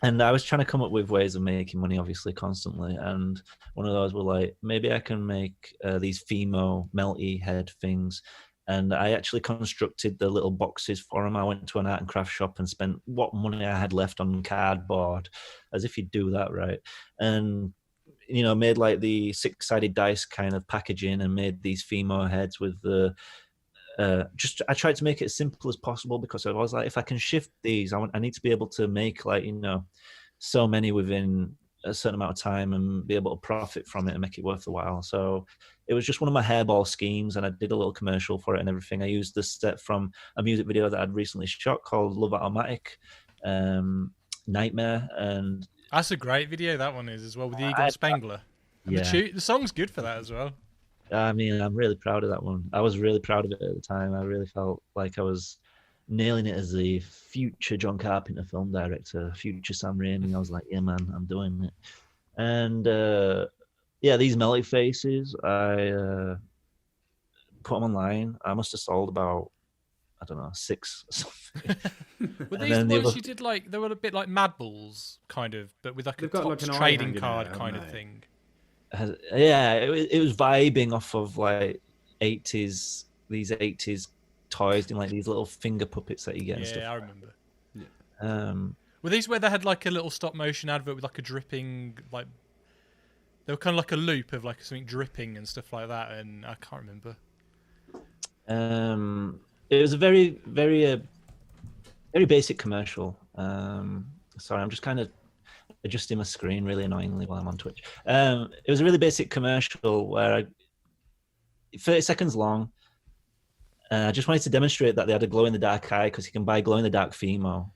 and I was trying to come up with ways of making money, obviously, constantly. And one of those were like, maybe I can make these Fimo melty head things. And I actually constructed the little boxes for them. I went to an art and craft shop and spent what money I had left on cardboard, as if you'd do that, right? And made like the 6-sided dice kind of packaging, and made these Fimo heads with the I tried to make it as simple as possible, because I was like, if I can shift these, I need to be able to make like so many within a certain amount of time and be able to profit from it and make it worth the while. So it was just one of my hairball schemes, and I did a little commercial for it and everything. I used the set from a music video that I'd recently shot called Love Automatic, Nightmare, and that's a great video, that one is, as well, with the Eagle Spangler. And the song's good for that as well. I mean, I'm really proud of that one. I was really proud of it at the time. I really felt like I was nailing it as the future John Carpenter film director, future Sam Raimi. I was like, yeah, man, I'm doing it. And these melty faces, I put them online. I must have sold about, I don't know, 6 or something. Were these the ones you did, like, they were a bit like Mad Balls, kind of, but with like a Topps trading card kind of thing? Yeah, it was vibing off of like 80s, these 80s toys, in like these little finger puppets that you get and stuff. Yeah, I remember. Yeah. Were these where they had like a little stop motion advert with like a dripping, like they were kind of like a loop of like something dripping and stuff like that, and I can't remember. It was a very, very, very basic commercial. Sorry, I'm just kind of adjusting my screen really annoyingly while I'm on Twitch. It was a really basic commercial where 30 seconds long. I just wanted to demonstrate that they had a glow in the dark eye because you can buy glow in the dark Fimo.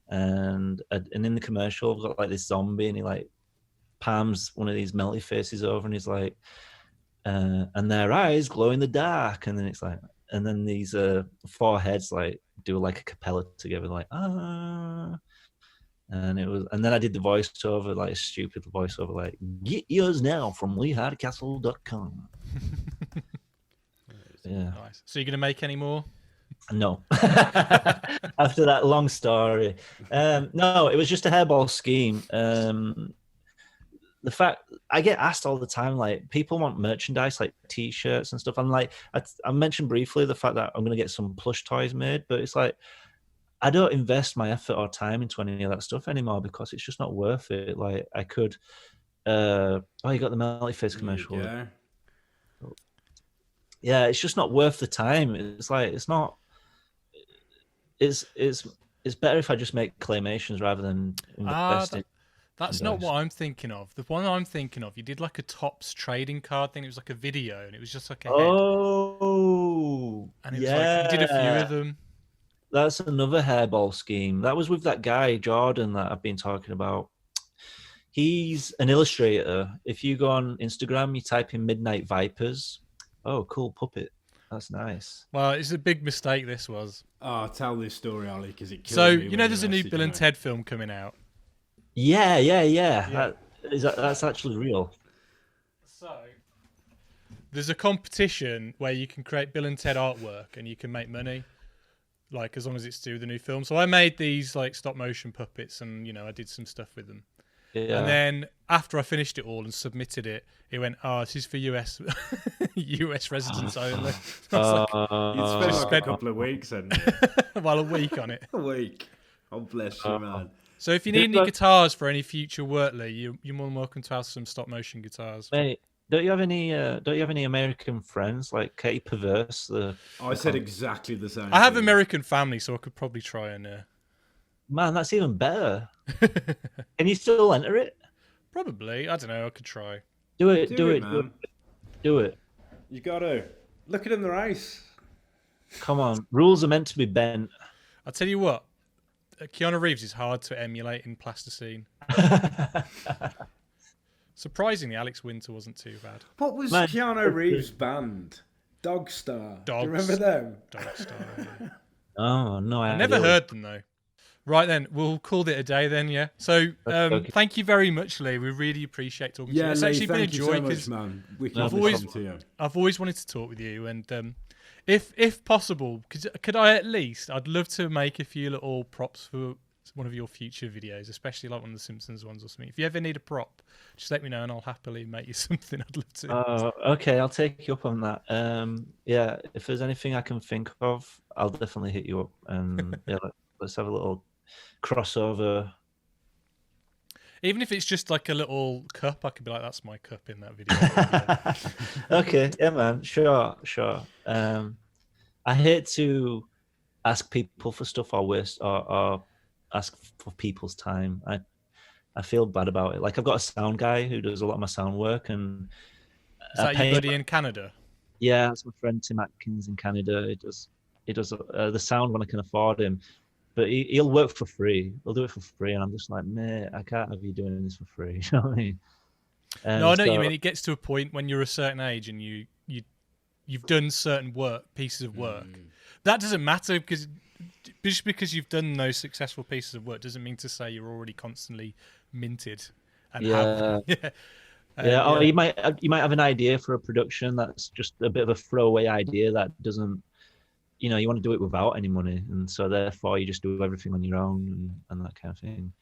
And in the commercial, we've got like this zombie, and he like palms one of these melty faces over, and he's like, and their eyes glow in the dark, and then it's like, and then these 4 heads like do like a cappella together, like and then I did the voiceover, like a stupid voiceover, like get yours now from leehardcastle.com. Yeah. Nice. So you're gonna make any more? No. After that long story. No, it was just a hairball scheme. The fact I get asked all the time, like people want merchandise like t-shirts and stuff. I'm like, I mentioned briefly the fact that I'm going to get some plush toys made, but it's like, I don't invest my effort or time into any of that stuff anymore because it's just not worth it. Like I could, you got the Melty Face commercial. Yeah, it's just not worth the time. It's like, it's not, it's better if I just make claymations rather than investing. That's not what I'm thinking of. The one I'm thinking of, you did like a Topps trading card thing. It was like a video, and it was just like a head. Oh, and it was like you did a few of them. That's another hairball scheme. That was with that guy Jordan that I've been talking about. He's an illustrator. If you go on Instagram, you type in Midnight Vipers. Oh, cool puppet. That's nice. Well, it's a big mistake. This was. Oh, tell this story, Ollie, because it. So you know, there's a new Bill and Ted film coming out. Yeah. That's actually real. So there's a competition where you can create Bill and Ted artwork and you can make money, like as long as it's to do with the new film. So I made these like stop motion puppets, and you know I did some stuff with them. Yeah. And then after I finished it all and submitted it, it went, this is for US residents only. You spent a couple of weeks and well, a week on it. A week. Oh, bless you, man. So if you need any guitars for any future work, Lee, you're more than welcome to have some stop motion guitars. Mate, don't you have any American friends like Katie Perverse? I said exactly the same. I have American family, so I could probably try and. Man, that's even better. Can you still enter it? Probably. I don't know. I could try. Do it. Man. Do it. You got to look at in the race. Come on, rules are meant to be bent. I'll tell you what. Keanu Reeves is hard to emulate in plasticine. Surprisingly, Alex Winter wasn't too bad. What was Keanu Reeves' band? Dogstar. Do you remember them? Dogstar. Yeah. Oh no, I never heard them though. Right then, we'll call it a day then, yeah. So, okay. Thank you very much, Lee. We really appreciate talking to you. It's actually been a joy because I've always wanted to talk with you, and if possible, could I at least? I'd love to make a few little props for one of your future videos, especially like one of the Simpsons ones or something. If you ever need a prop, just let me know, and I'll happily make you something. I'd love to. Okay, I'll take you up on that. Yeah, if there's anything I can think of, I'll definitely hit you up, and yeah, let's have a little crossover. Even if it's just like a little cup, I could be like, that's my cup in that video. Okay, yeah, man. Sure. I hate to ask people for stuff or waste or ask for people's time. I feel bad about it. Like I've got a sound guy who does a lot of my sound work, and is that your buddy in Canada? Yeah, that's my friend Tim Atkins in Canada. He does the sound when I can afford him. But he'll work for free. He'll do it for free, and I'm just like, mate, I can't have you doing this for free. You know what I mean? No, I know what you mean. It gets to a point when you're a certain age and you've done certain pieces of work. That doesn't matter because just because you've done those successful pieces of work doesn't mean to say you're already constantly minted. And Or you might have an idea for a production that's just a bit of a throwaway idea that doesn't. You know, you want to do it without any money, and so therefore you just do everything on your own and that kind of thing.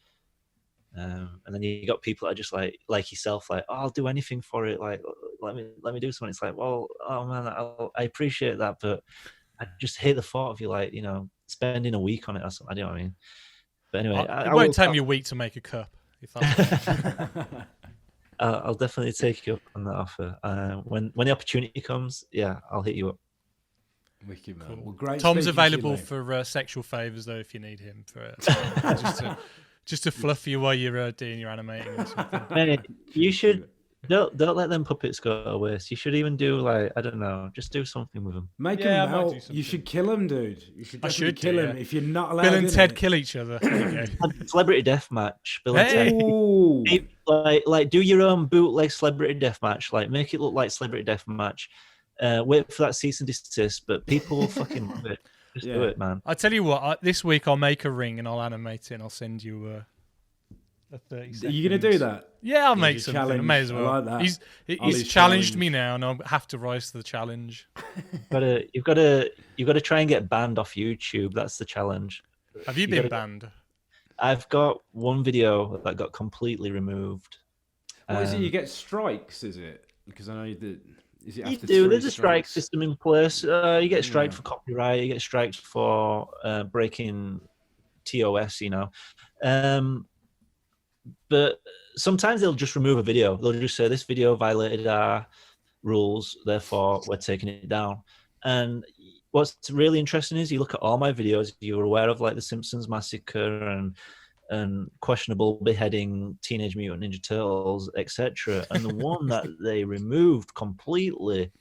And then you got people that are just like yourself, like, oh, I'll do anything for it. Like, let me do something. It's like, well, oh man, I appreciate that, but I just hate the thought of you, like, you know, spending a week on it or something. I don't know what I mean. But anyway, it won't take me a week to make a cup. If that's I'll definitely take you up on that offer. When the opportunity comes, yeah, I'll hit you up. Wicked, man. Cool. Well, great. Tom's available for sexual favors though, if you need him for just to fluff you while you're doing your animating or something. Hey, you should don't let them puppets go to waste. You should even do like, I don't know, just do something with them. Make them melt. You should kill them, dude. You should kill him if you're not allowed. Bill and Ted kill each other. Celebrity deathmatch. Bill and Ted. Like do your own bootleg celebrity deathmatch. Like make it look like celebrity deathmatch. Wait for that cease and desist, but people will fucking love it. Just do it, man. I tell you what, this week I'll make a ring and I'll animate it and I'll send you a 30 seconds. Are you going to do that? Yeah, I'll make something. I may as well. I like that. He's challenged me now and I'll have to rise to the challenge. You've got to try and get banned off YouTube. That's the challenge. Have you been banned? I've got one video that got completely removed. What is it? You get strikes, is it? Because I know that... You do. There's a strike system in place. You get striked for copyright. You get striked for breaking TOS. You know, but sometimes they'll just remove a video. They'll just say this video violated our rules, therefore we're taking it down. And what's really interesting is you look at all my videos. You're aware of like the Simpsons massacre and questionable beheading, Teenage Mutant Ninja Turtles, etc. And the one that they removed completely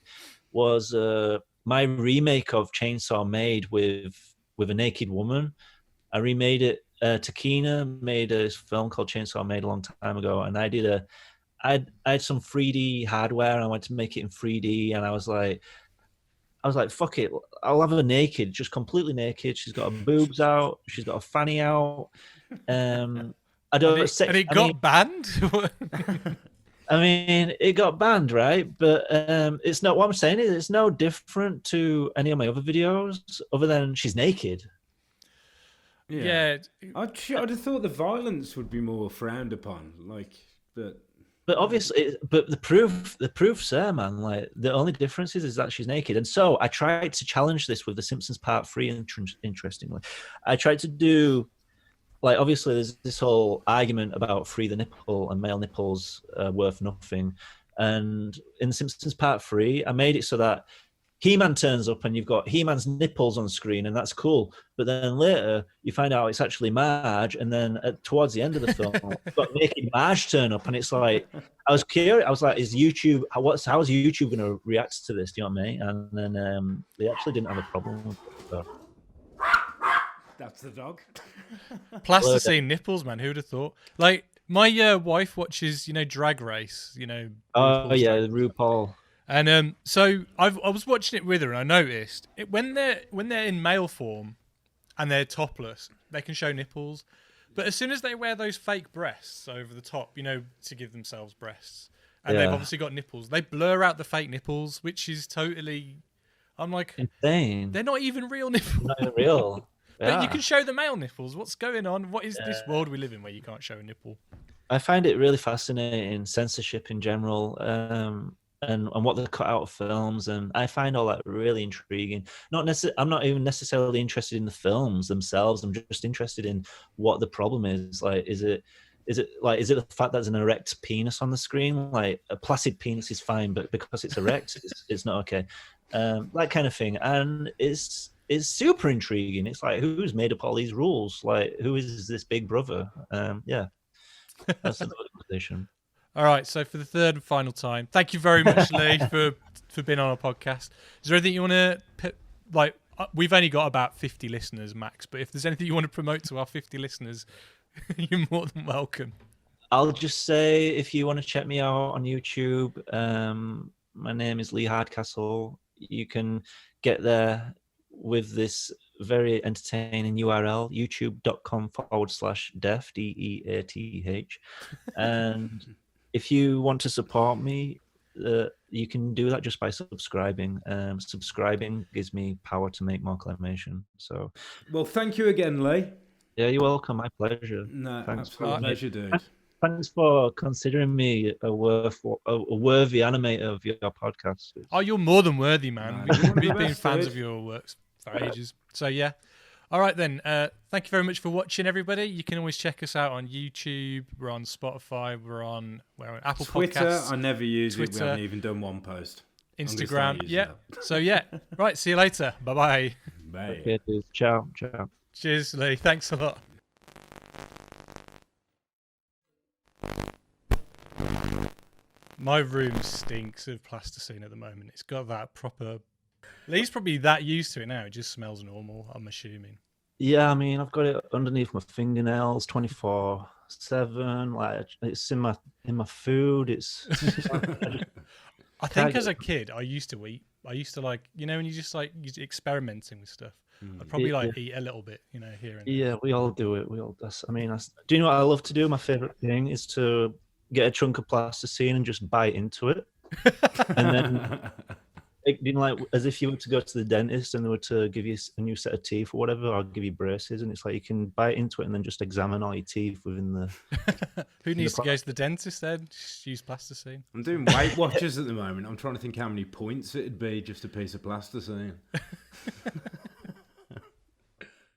was my remake of Chainsaw Maid with a naked woman. I remade it. Takina made a film called Chainsaw Maid a long time ago, and I had some 3D hardware, and I wanted to make it in 3D, and I was like, fuck it, I'll have her naked, just completely naked. She's got her boobs out, she's got a fanny out. I don't. And it got banned. I mean, it got banned, right? But it's not. What I'm saying is, it's no different to any of my other videos, other than she's naked. Yeah. I'd have thought the violence would be more frowned upon, But obviously, the proof's there, man. Like the only difference is that she's naked. And so I tried to challenge this with The Simpsons Part 3. Interestingly, I tried to do. Like, obviously, there's this whole argument about free the nipple and male nipples worth nothing. And in The Simpsons Part 3, I made it so that He-Man turns up and you've got He-Man's nipples on screen, and that's cool. But then later, you find out it's actually Marge. And then towards the end of the film, you've got naked Marge turn up. And it's like, I was curious. I was like, how is YouTube going to react to this? Do you know what I mean? And then they actually didn't have a problem with it. So. That's the dog. Plasticine nipples, man. Who'd have thought? Like my wife watches, Drag Race. Oh yeah, RuPaul. And so I was watching it with her, and I noticed when they're in male form and they're topless, they can show nipples. But as soon as they wear those fake breasts over the top, to give themselves breasts, and they've obviously got nipples, they blur out the fake nipples, which is totally. I'm like, insane. They're not even real nipples. Not even real. But you can show the male nipples. What's going on? What is this world we live in where you can't show a nipple? I find it really fascinating, censorship in general, and what they cut out of films, and I find all that really intriguing. I'm not even necessarily interested in the films themselves. I'm just interested in what the problem is. Like, is it the fact that there's an erect penis on the screen? Like, a placid penis is fine, but because it's erect, it's not okay. That kind of thing, and it's super intriguing. It's like, who's made up all these rules? Like, who is this big brother? That's another conversation. All right, so for the third and final time, thank you very much, Lee, for being on our podcast. Is there anything you want to put, like, we've only got about 50 listeners max, but if there's anything you want to promote to our 50 listeners, you're more than welcome. I'll just say, if you want to check me out on YouTube, my name is Lee Hardcastle. You can get there with this very entertaining URL, youtube.com/death, DEATH. And if you want to support me, you can do that just by subscribing. Subscribing gives me power to make more claymation. So, well, thank you again, Lee. Yeah, you're welcome. My pleasure. No, absolute pleasure, dude. Thanks for considering me a worthy animator of your podcast. Oh, you're more than worthy, man. We've been fans of your works for ages. So, yeah. All right then. Thank you very much for watching, everybody. You can always check us out on YouTube. We're on Spotify. We're on Apple Twitter. Podcasts. I never use Twitter, it. We haven't even done one post. Instagram. Yeah. So yeah. Right. See you later. Bye-bye. Bye. Okay, ciao. Cheers, Lee. Thanks a lot. My room stinks of plasticine at the moment. It's got that proper. Lee's probably that used to it now. It just smells normal, I'm assuming. Yeah, I mean, I've got it underneath my fingernails 24/7. Like, it's in my food. It's. I think as a kid, I used to eat. I used to like, when you just like experimenting with stuff. I'd probably eat a little bit, here and there. Yeah, we all do it. Do you know what I love to do? My favorite thing is to get a chunk of plasticine and just bite into it, and then. Like as if you were to go to the dentist and they were to give you a new set of teeth or whatever, or give you braces, and it's like you can bite into it and then just examine all your teeth within the. Who needs to go to the dentist then? Just use plasticine. I'm doing Weight Watchers at the moment. I'm trying to think how many points it'd be just a piece of plasticine.